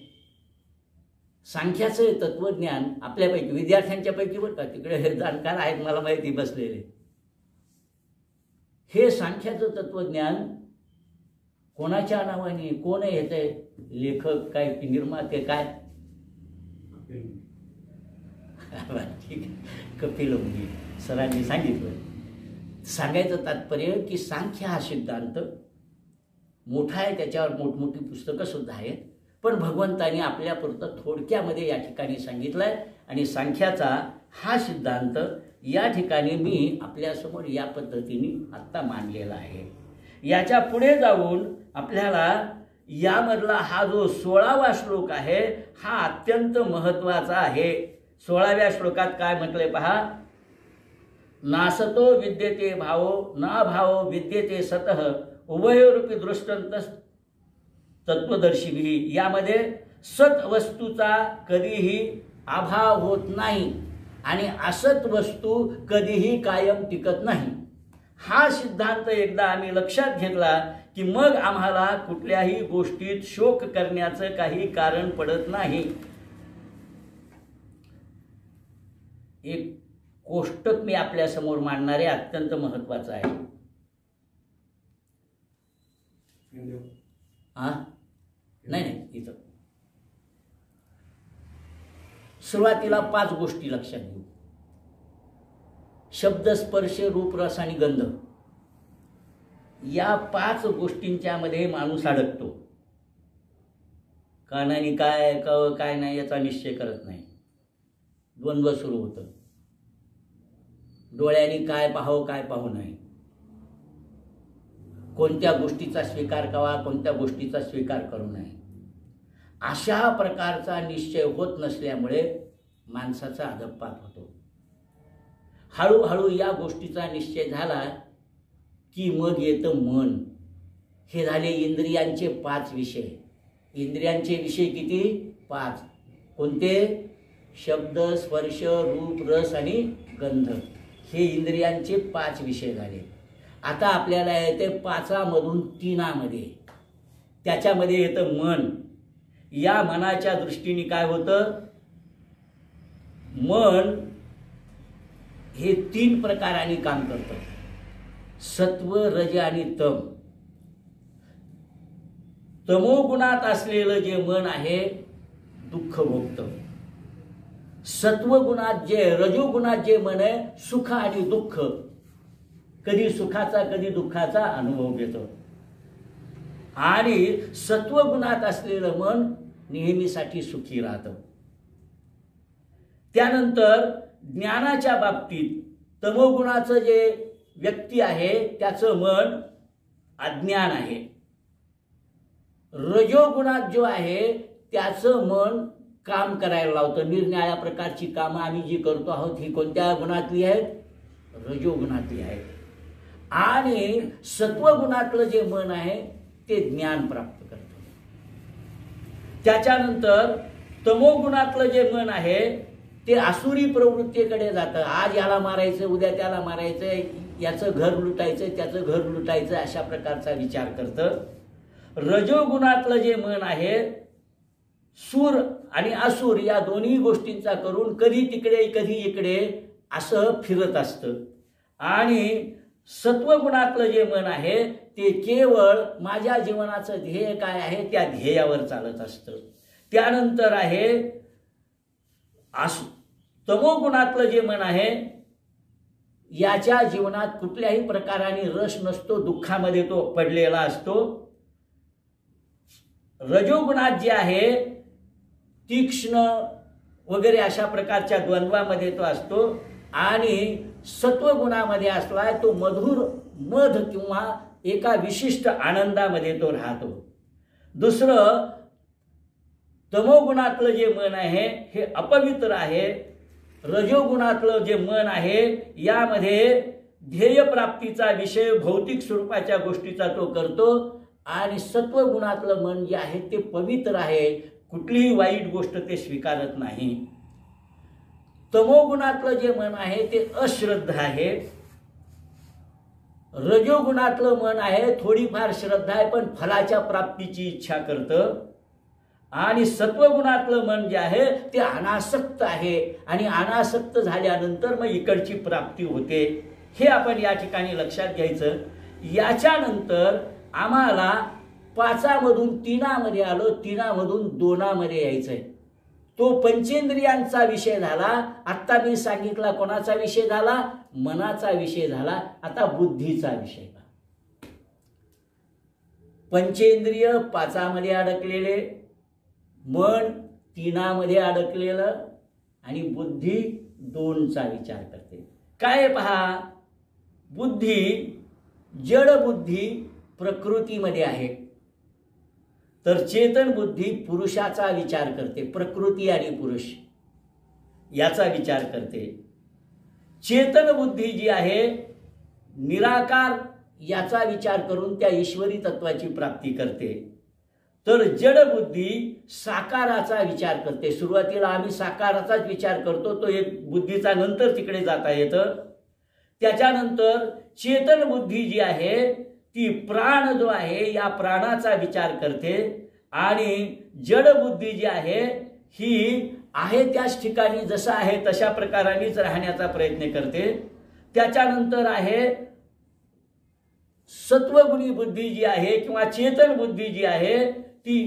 सांख्याचं तत्वज्ञान आपल्यापैकी विद्यार्थ्यांच्या पैकी बरं का, तिकडे जाणकार आहेत मला माहिती बसलेले, हे सांख्याचं तत्वज्ञान कोणाच्या नावाने, कोण आहे ह्याचे लेखक, काय निर्माते, काय? कपिल मुनी सरांनी सांगितलं. सांगायचं तात्पर्य की सांख्य हा सिद्धांत मोठा आहे, त्याच्यावर मोठमोठी पुस्तकं सुद्धा आहेत, पण भगवंतानी आपल्यापुरतं थोडक्यामध्ये या ठिकाणी सांगितलंय. आणि सांख्याचा हा सिद्धांत या ठिकाणी मी आपल्यासमोर या पद्धतीने आत्ता मांडलेला आहे. याच्या पुढे जाऊन आपल्याला यामधला हा जो 16वा श्लोक आहे हा अत्यंत महत्त्वाचा आहे. 16व्या श्लोकात काय म्हटले पहा, नासतो विद्यते भावो ना भावो विद्यते सतः उभयोरूपी दृष्टांतस् तत्वदर्शिभिः. यामध्ये सत वस्तूचा कधीही अभाव होत नाही आणि असत वस्तू कधीही कायम टिकत नाही. हा सिद्धांत एकदा आम्ही लक्षात घेतला की मग आम्हाला कुठल्याही गोष्टीत शोक करण्याचं काही कारण पडत नाही. एक कोष्टक मी आपल्या समोर मांडणारे अत्यंत महत्वाचं आहे. नाही इथं सुरुवातीला 5 गोष्टी लक्षात घेऊ. शब्द, स्पर्श, रूप, रस आणि गंध या 5 गोष्टींच्या मध्ये माणूस अडकतो. कानाने काय ऐकावं काय नाही याचा निश्चय करत नाही. द्वंद्व सुरू होतं. डोळ्यांनी काय पाहावं काय पाहू नये, कोणत्या गोष्टीचा स्वीकार करावा कोणत्या गोष्टीचा स्वीकार करू नये, अशा प्रकारचा निश्चय होत नसल्यामुळे माणसाचा अधःपात होतो. हळूहळू या गोष्टीचा निश्चय झाला की मग येतं मन. हे झाले इंद्रियांचे 5 विषय. इंद्रियांचे विषय किती? 5. कोणते? शब्द, स्पर्श, रूप, रस आणि गंध. हे इंद्रियांचे 5 विषय झाले. आता आपल्याला येते 5मधून 3मध्ये. त्याच्यामध्ये येतं मन. या मनाच्या दृष्टीने काय होतं? मन हे 3 प्रकारांनी काम करतं. सत्व, रज आणि तम. तमोगुणात असलेलं जे मन आहे दुःख भोगतं. सत्वगुणात जे रजोगुणात जे मन आहे सुख आणि दुःख, कधी सुखाचा कधी दुःखाचा अनुभव घेतो. आणि सत्वगुणात असलेलं मन नेहमीसाठी सुखी राहतं. त्यानंतर ज्ञानाच्या बाबतीत तमोगुणाचं जे व्यक्ती आहे त्याचं मन अज्ञान आहे. रजोगुणात जो आहे त्याचं मन काम करायला लावतं. निरनिराळ्या प्रकारची कामं आम्ही जी करतो आहोत ही कोणत्या गुणातली आहेत? रजोगुणातली आहेत. आणि सत्वगुणातलं जे मन आहे ते ज्ञान प्राप्त करतं. त्याच्यानंतर तमोगुणातलं जे मन आहे ते आसुरी प्रवृत्तीकडे जातं. आज याला मारायचं उद्या त्याला मारायचं, याचं घर लुटायचं त्याचं घर लुटायचं अशा प्रकारचा विचार करतं. रजोगुणातलं जे मन आहे सूर आणि असुर या दोन्ही गोष्टींचा करून कधी तिकडे कधी इकडे असं फिरत असतं. आणि सत्वगुणातलं जे मन आहे ते केवळ माझ्या जीवनाचं ध्येय काय आहे त्या ध्येयावर चालत असतं. त्यानंतर आहे तमोगुणातलं जे मन आहे याच्या जीवनात कुठल्याही प्रकाराने रस नसतो, दुःखामध्ये तो पडलेला असतो. रजोगुणात जे आहे तीक्ष्ण वगैरे अशा प्रकारच्या द्वंद्वामध्ये तो असतो. आणि सत्वगुणामध्ये असला तो मधुर मध किंवा एका विशिष्ट आनंदामध्ये तो राहतो. दुसरं तमोगुणातलं जे मन आहे हे अपवित्र आहे. रजोगुणातलं जे मन आहे यामध्ये ध्येयप्राप्तीचा विषय भौतिक स्वरूपाच्या गोष्टीचा तो करतो. आणि सत्वगुणातलं मन जे आहे ते पवित्र आहे, कुठलीही वाईट गोष्ट ते स्वीकारत नाही. तमोगुणातलं जे मन आहे ते अश्रद्धा आहे. रजोगुणातलं मन आहे थोडीफार श्रद्धा आहे पण फलाच्या प्राप्तीची इच्छा करतं. आणि सत्वगुणातलं मन जे आहे ते अनासक्त आहे आणि अनासक्त झाल्यानंतर मग इकडची प्राप्ती होते. हे आपण या ठिकाणी लक्षात घ्यायचं. याच्यानंतर आम्हाला 5मधून 3मध्ये आलो, 3मधून 2मध्ये यायचंय. तो पंचेंद्रियांचा विषय झाला. आत्ता मी सांगितला कोणाचा विषय झाला? मनाचा विषय झाला. आता बुद्धीचा विषय. पंचेंद्रिय 5मध्ये अडकलेले, मन 3मध्ये अडकलेलं आणि बुद्धी 2चा विचार करते. काय पहा, बुद्धी जड बुद्धी प्रकृतीमध्ये आहे, तर चेतन बुद्धी पुरुषाचा विचार करते, प्रकृती आणि पुरुष याचा विचार करते. चेतन बुद्धी जी आहे निराकार याचा विचार करून त्या ईश्वरी तत्वाची प्राप्ती करते. तर जड बुद्धी साकाराचा विचार करते. सुरुवातीला आम्ही साकाराचाच विचार करतो, तो एक बुद्धीचा नंतर तिकडे जाता येतं. त्याच्यानंतर चेतन बुद्धी जी आहे ती प्राण जो आहे या प्राणाचा विचार करते, आणि जड बुद्धी जी आहे ही आहे त्याच ठिकाणी जसं आहे तशा प्रकारानेच राहण्याचा प्रयत्न करते. त्याच्यानंतर आहे सत्वगुणी बुद्धी जी आहे किंवा चेतन बुद्धी जी आहे ती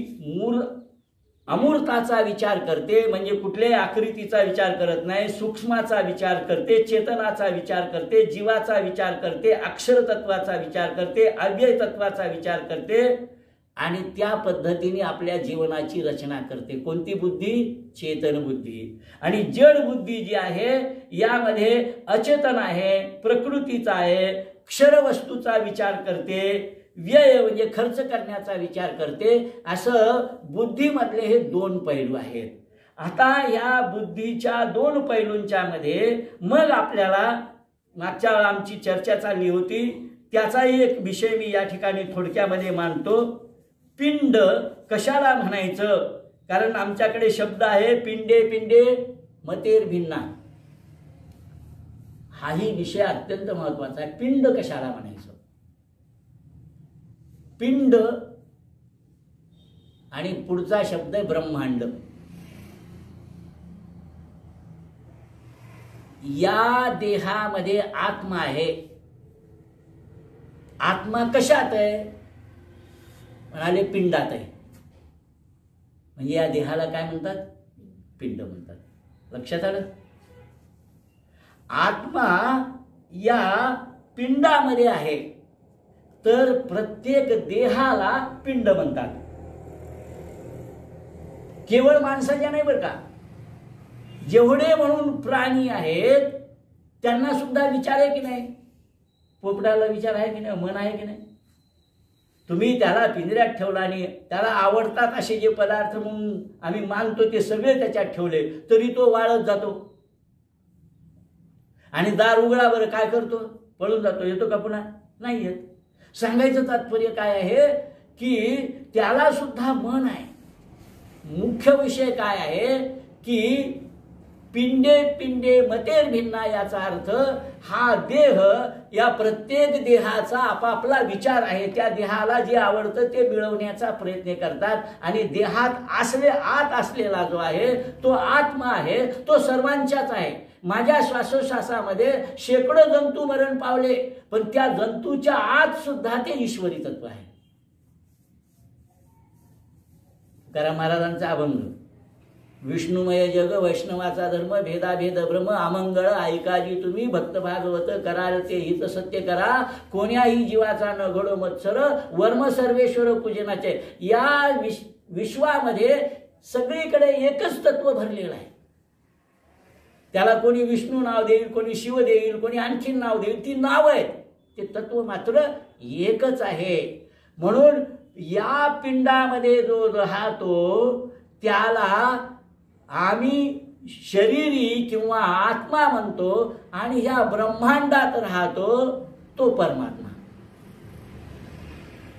अमूर्ताचा विचार करते, म्हणजे कुठल्याही आकृतीचा विचार करत नाही, सूक्ष्माचा विचार करते, चेतनाचा विचार करते, जीवाचा विचार करते, अक्षर तत्वाचा विचार करते, अव्यय तत्वाचा विचार करते, आणि त्या पद्धतीने आपल्या जीवनाची रचना करते. कोणती बुद्धी? चेतन बुद्धी. आणि जड बुद्धी जी आहे यामध्ये अचेतन आहे, प्रकृतीचा आहे, क्षर वस्तूचा विचार करते, व्यय म्हणजे खर्च करण्याचा विचार करते. असं बुद्धीमधले हे दोन पैलू आहेत. आता या बुद्धीच्या दोन पैलूंच्या मध्ये मग आपल्याला मागच्या आमची चर्चा चालली होती त्याचा एक विषय मी या ठिकाणी थोडक्यामध्ये मांडतो. पिंड कशाला म्हणायचं? कारण आमच्याकडे शब्द आहे पिंडे पिंडे मतेर भिन्ना. हाही विषय अत्यंत महत्वाचा आहे. पिंड कशाला म्हणायचं? पिंड आणि पुढचा शब्द आहे ब्रह्मांड. या देहामध्ये आत्मा आहे. आत्मा कशात आहे? म्हणाले पिंडात आहे. म्हणजे या देहाला काय म्हणतात? पिंड म्हणतात. लक्षात आलं? आत्मा या पिंडामध्ये आहे, तर प्रत्येक देहाला पिंड म्हणतात. केवळ माणसाच्या नाही बरं का, जेवढे म्हणून प्राणी आहेत त्यांना सुद्धा विचार आहे की नाही? पोपटाला विचार आहे की नाही? मन आहे की नाही? तुम्ही त्याला पिंजऱ्यात ठेवला आणि त्याला आवडतात असे जे पदार्थ म्हणून आम्ही मानतो ते सगळे त्याच्यात ठेवले तरी तो वाळत जातो. आणि दार उघडा बरं काय करतो? पळून जातो. येतो का पुन्हा? नाही येत. सांगायचं तात्पर्य काय आहे की त्याला सुद्धा मन आहे. मुख्य विषय काय आहे की पिंडे पिंडे मतेर भिन्ना याचा अर्थ हा देह या प्रत्येक देहाचा आपापला विचार आहे. त्या देहाला जे आवडतं ते मिळवण्याचा प्रयत्न करतात, आणि देहात आत असलेला जो आहे तो आत्मा आहे, तो सर्वांच्याच आहे. माझ्या श्वासोश्वासामध्ये शेकडो जंतू मरण पावले, पण त्या जंतूच्या आत सुद्धा ते ईश्वरी तत्व आहे. तुकाराम महाराजांचा अभंग, विष्णुमय जग वैष्णवाचा धर्म, भेदाभेद भ्रम अमंगळ ऐकाजी तुम्ही, भक्त भागवत कराल ते हित सत्य करा, कोण्याही जीवाचा न घडो मत्सर, वर्म सर्वेश्वर पूजनाचे. या विश्वामध्ये सगळीकडे एकच तत्व भरलेलं आहे. त्याला कोणी विष्णू नाव देईल, कोणी शिव देईल, कोणी आणखीन नाव देईल. ती नाव आहेत, ते तत्व मात्र एकच आहे. म्हणून या पिंडामध्ये जो राहतो त्याला आम्ही शरीरी किंवा आत्मा म्हणतो, आणि ह्या ब्रह्मांडात राहतो तो परमात्मा.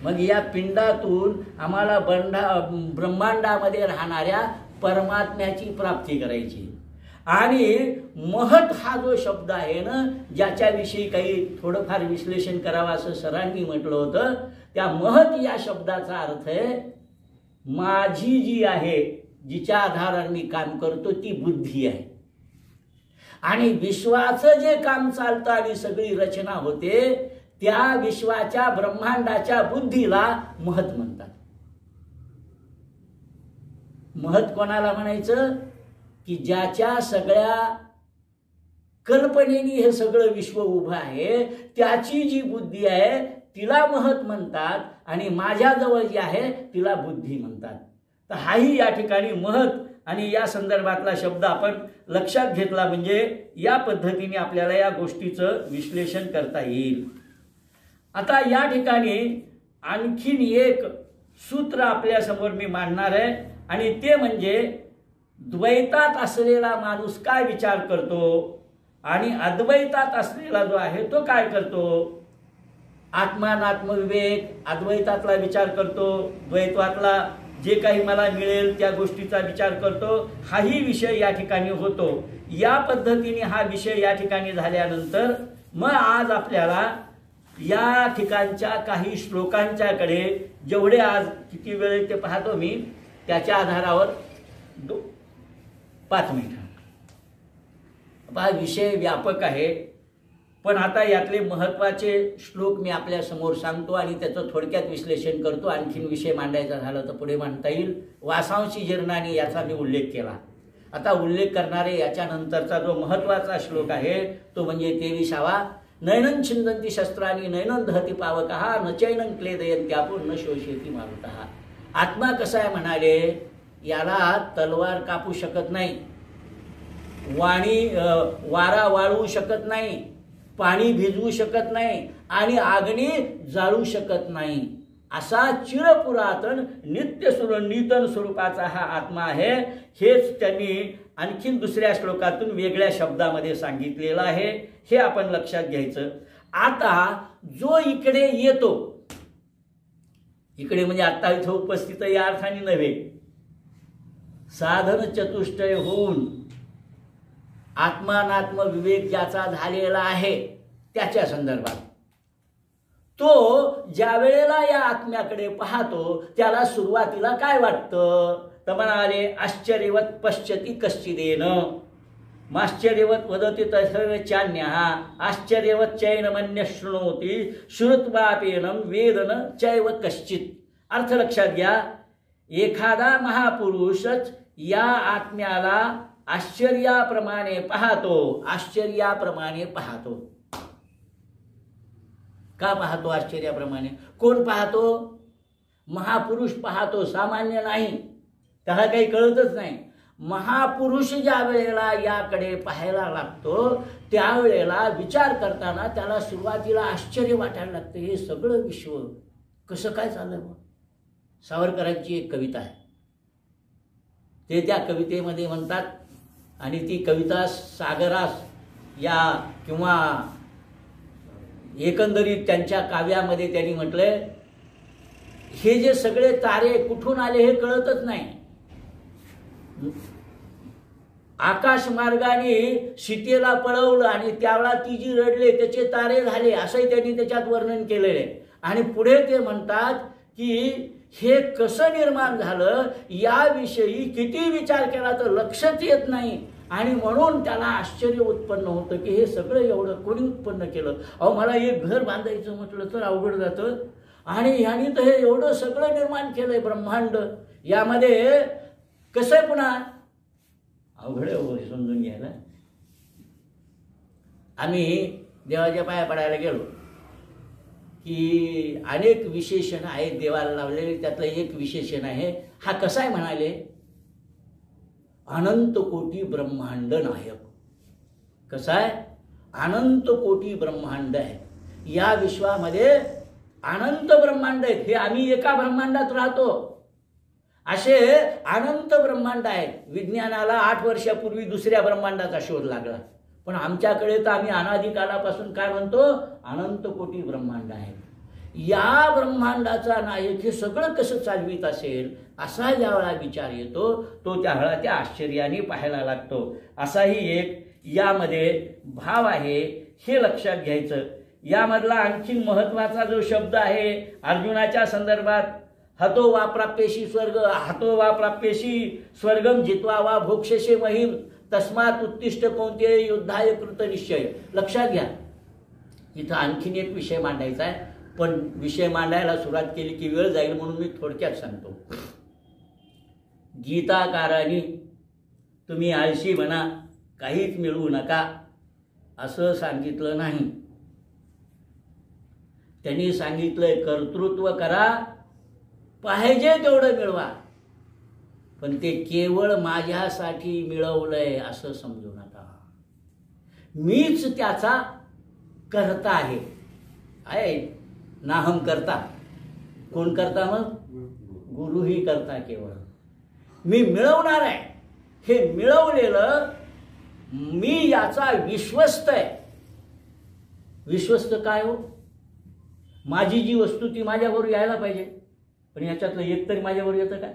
मग या पिंडातून आम्हाला ब्रह्मांडामध्ये राहणाऱ्या परमात्म्याची प्राप्ती करायची. आणि महत हा जो शब्द आहे ना, ज्याच्याविषयी काही थोडंफार विश्लेषण करावं असं सरांनी म्हटलं होतं, त्या महत या शब्दाचा अर्थ आहे माझी जी आहे, जिच्या आधाराने मी काम करतो ती बुद्धी आहे. आणि विश्वाचं जे काम चालतं आणि सगळी रचना होते त्या विश्वाच्या ब्रह्मांडाच्या बुद्धीला महत म्हणतात. महत कोणाला म्हणायचं? की ज्याच्या सगळ्या कल्पनेने हे सगळं विश्व उभं आहे त्याची जी बुद्धी आहे तिला महत म्हणतात, आणि माझ्याजवळ जी आहे तिला बुद्धी म्हणतात. तर हाही या ठिकाणी महत आणि या संदर्भातला शब्द आपण लक्षात घेतला म्हणजे या पद्धतीने आपल्याला या गोष्टीचं विश्लेषण करता येईल. आता या ठिकाणी आणखीन एक सूत्र आपल्या समोर मी मांडणार आहे आणि ते म्हणजे द्वैतात असलेला माणूस काय विचार करतो आणि अद्वैतात असलेला जो आहे तो काय करतो. आत्मानात्मविवेक अद्वैतातला विचार करतो, द्वैतातला जे काही मला मिळेल त्या गोष्टीचा विचार करतो. हाही विषय या ठिकाणी होतो. या पद्धतीने हा विषय या ठिकाणी झाल्यानंतर मग आज आपल्याला या ठिकाणच्या काही श्लोकांच्याकडे जेवढे आज किती वेळ ते पाहतो मी त्याच्या आधारावर 5 मिनिट. हा विषय व्यापक आहे पण आता यातले महत्त्वाचे श्लोक मी आपल्या समोर सांगतो आणि त्याचं थोडक्यात विश्लेषण करतो. आणखीन विषय मांडायचा झाला तर पुढे मांडता येईल. वासांशी जीर्णानी याचा मी उल्लेख केला. आता उल्लेख करणारे याच्यानंतरचा जो महत्त्वाचा श्लोक आहे तो म्हणजे 23वा. नैनं छिंदंती शस्त्रांनी नैनं दहती पावकः न चैनं क्लेदयन्त्यापो न शोषयति मारुतः. आत्मा कसा आहे म्हणाले, याला तलवार कापू शकत नाही, वारा वाळवू शकत नाही, पाणी भिजवू शकत नाही आणि अग्नी जाळू शकत नाही. असा चिरपुरातन नित्यसूरनितन स्वरूपाचा हा आत्मा आहे. हेच त्यांनी आणखीन दुसऱ्या श्लोकातून वेगळ्या शब्दामध्ये सांगितलेलं आहे. हे आपण लक्षात घ्यायचं. आता जो इकडे येतो, इकडे म्हणजे आता इथं उपस्थित या अर्थाने नव्हे, साधन चतुष्टय होऊन आत्मानात्म विवेक ज्याचा झालेला आहे त्याच्या संदर्भात तो ज्या वेळेला या आत्म्याकडे पाहतो त्याला सुरुवातीला काय वाटतं तर म्हणाले आश्चर्यवत पश्यति कश्चिदेन माश्चर्यवत वदति तथैवचान्यः आश्चर्यवत चैनमन्य शृणोति श्रुत्वापेनं वेदन चैव कश्चित. अर्थ लक्षात घ्या. एखादा महापुरुषच या आत्म्याला आश्चर्याप्रमाणे पाहतो. आश्चर्याप्रमाणे पाहतो. का पाहतो आश्चर्याप्रमाणे? कोण पाहतो? महापुरुष पाहतो, सामान्य नाही. त्याला काही कळतच नाही. महापुरुष ज्या वेळेला याकडे पाहायला लागतो त्यावेळेला विचार करताना त्याला सुरुवातीला आश्चर्य वाटायला लागतं. हे सगळं विश्व कसं काय चाललं? सावरकरांची एक कविता आहे, ते त्या कवितेमध्ये म्हणतात आणि ती कविता सागरास या किंवा एकंदरीत त्यांच्या काव्यामध्ये त्यांनी म्हटलंय, हे जे सगळे तारे कुठून आले हे कळतच नाही. आकाश मार्गाने सीतेला पळवलं आणि त्यावेळा ती जी रडले त्याचे तारे झाले असंही त्यांनी त्याच्यात वर्णन केलेलं आहे. आणि पुढे ते म्हणतात की हे कसं निर्माण झालं याविषयी किती विचार केला तर लक्षात येत नाही आणि म्हणून त्याला आश्चर्य उत्पन्न होतं की हे सगळं एवढं कोणी उत्पन्न केलं. अहो मला एक घर बांधायचं म्हटलं तर अवघड जातं आणि ह्यानी तर हे एवढं सगळं निर्माण केलंय ब्रह्मांड, यामध्ये कसं आहे पुन्हा अवघड आहे समजून घ्यायला. आम्ही देवाच्या पाया पडायला गेलो की अनेक विशेषण आहेत देवाला लावलेले. त्यातलं एक विशेषण आहे, हा कसा आहे म्हणाले, अनंत कोटी ब्रह्मांड नायक. कसा आहे? अनंत कोटी ब्रह्मांड आहे. या विश्वामध्ये अनंत ब्रह्मांड आहेत. हे आम्ही एका ब्रह्मांडात राहतो, असे अनंत ब्रह्मांड आहेत. विज्ञानाला 8 वर्षापूर्वी दुसऱ्या ब्रह्मांडाचा शोध लागला, पण आमच्याकडे तर आम्ही अनादिकालापासून काय म्हणतो, अनंत कोटी ब्रह्मांड आहे. या ब्रह्मांडाचा नायक हे सगळं कसं चालवित असेल असा ज्यावेळा विचार येतो तो त्यावेळा त्या आश्चर्याने पाहायला लागतो. असाही एक यामध्ये भाव आहे, हे लक्षात घ्यायचं. यामधला आणखीन महत्वाचा जो शब्द आहे अर्जुनाच्या संदर्भात, हतो वा प्राप्येशी स्वर्ग, हतो वा प्राप्येशी स्वर्गम जित्वा वा भोक्षसे महिम तस्मात उत्तिष्ठ कौंतेय युद्धाय कृत निश्चय. लक्षात घ्या, इथं आणखीन एक विषय मांडायचा आहे, पण विषय मांडायला सुरुवात केली की वेळ जाईल म्हणून मी थोडक्यात सांगतो. गीताकारांनी तुम्ही आळशी म्हणा, काहीच मिळवू नका असं सांगितलं नाही. त्यांनी सांगितलंय कर्तृत्व करा, पाहिजे तेवढं मिळवा, पण ते केवळ माझ्यासाठी मिळवलंय असं समजू नका. मीच त्याचा करता आहे. नाहम करता. कोण करता मग? गुरुही करता केवळ. मी मिळवणार आहे. हे मिळवलेलं मी याचा विश्वस्त आहे. विश्वस्त काय हो? माझी जी वस्तू ती माझ्याबरोबर यायला पाहिजे, पण याच्यातलं एक तरी माझ्याबरोबर येतं काय?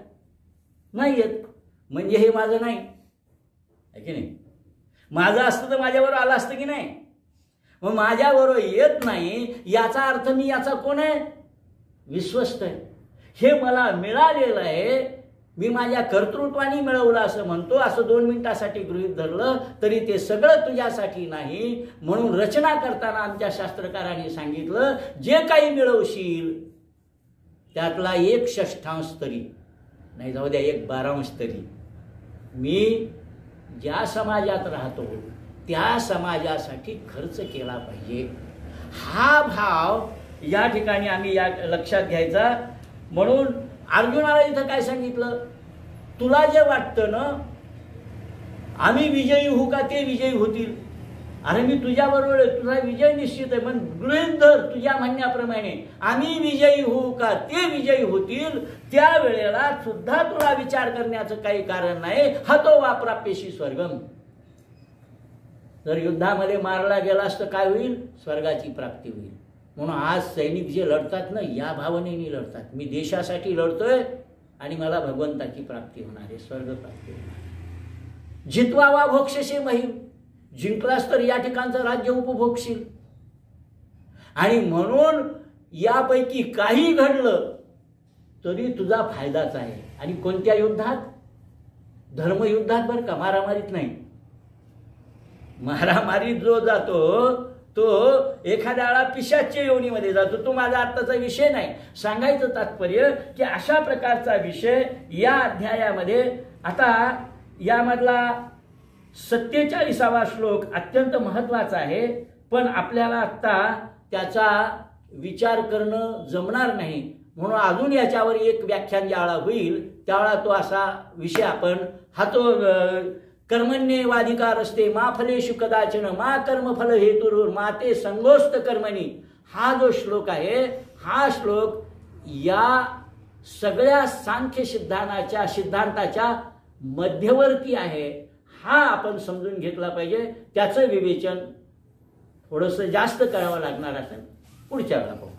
नाही येत. म्हणजे हे माझं नाही आहे की नाही? माझं असतं तर माझ्याबरोबर आलं असतं की नाही? मग माझ्याबरोबर येत नाही याचा अर्थ मी याचा कोण आहे? विश्वस्त आहे. हे मला मिळालेलं आहे, मी माझ्या कर्तृत्वाने मिळवलं असं म्हणतो. असं 2 मिनिटासाठी गृहीत धरलं तरी ते सगळं तुझ्यासाठी नाही. म्हणून रचना करताना आमच्या शास्त्रकारांनी सांगितलं, जे काही मिळवशील त्यातला 1/6 तरी नाही, जाऊ द्या 1/12 तरी मी ज्या समाजात राहतो त्या समाजासाठी खर्च केला पाहिजे. हा भाव या ठिकाणी आम्ही या लक्षात घ्यायचा. म्हणून अर्जुनाला इथं काय सांगितलं? तुला जे वाटतं ना आम्ही विजयी होऊ का ते विजयी होतील? अरे मी तुझ्याबरोबर आहे, तुझा विजय निश्चित आहे. पण गृहीत धर तुझ्या म्हणण्याप्रमाणे आम्ही विजयी होऊ का ते विजयी होतील, त्यावेळेला सुद्धा तुला विचार करण्याचं काही कारण नाही. हतो वा प्राप्येशी स्वर्गम. जर युद्धामध्ये मारला गेलास तर काय होईल? स्वर्गाची प्राप्ती होईल. म्हणून आज सैनिक जे लढतात ना या भावनेने लढतात. मी देशासाठी लढतोय आणि मला भगवंताची प्राप्ती होणार आहे, स्वर्ग प्राप्ती होणार आहे. जितवा वा भोक्षसे महिम. जिंकलास तर या ठिकाणचं राज्य उपभोगशील. आणि म्हणून यापैकी काही घडलं तरी तुझा फायदाच आहे. आणि कोणत्या युद्धात? धर्मयुद्धात बरं का, मारामारीत नाही. मारामारीत जो जातो तो एखाद्या वेळा पिशाच्य योनीमध्ये जातो. तो माझा आत्ताचा विषय नाही. सांगायचं तात्पर्य की अशा प्रकारचा विषय या अध्यायामध्ये. आता यामधला 47वा श्लोक अत्यंत महत्वाचा आहे, पण आपल्याला आत्ता त्याचा विचार करणं जमणार नाही. म्हणून अजून याच्यावर एक व्याख्यान ज्यावेळा होईल त्यावेळा तो असा विषय आपण हातो कर्मण्येवाधिकार असते मा फलेषु कदाचन मा कर्मफल हेतुर् मा ते संगोस्त कर्मणी. हा जो श्लोक आहे हा श्लोक या सगळ्या सांख्य सिद्धांताच्या मध्यवर्ती आहे. हा आपण समजून घेतला पाहिजे. त्याचं विवेचन थोडंसं जास्त करावं लागणार असेल. पुढच्या वेळा पाहू.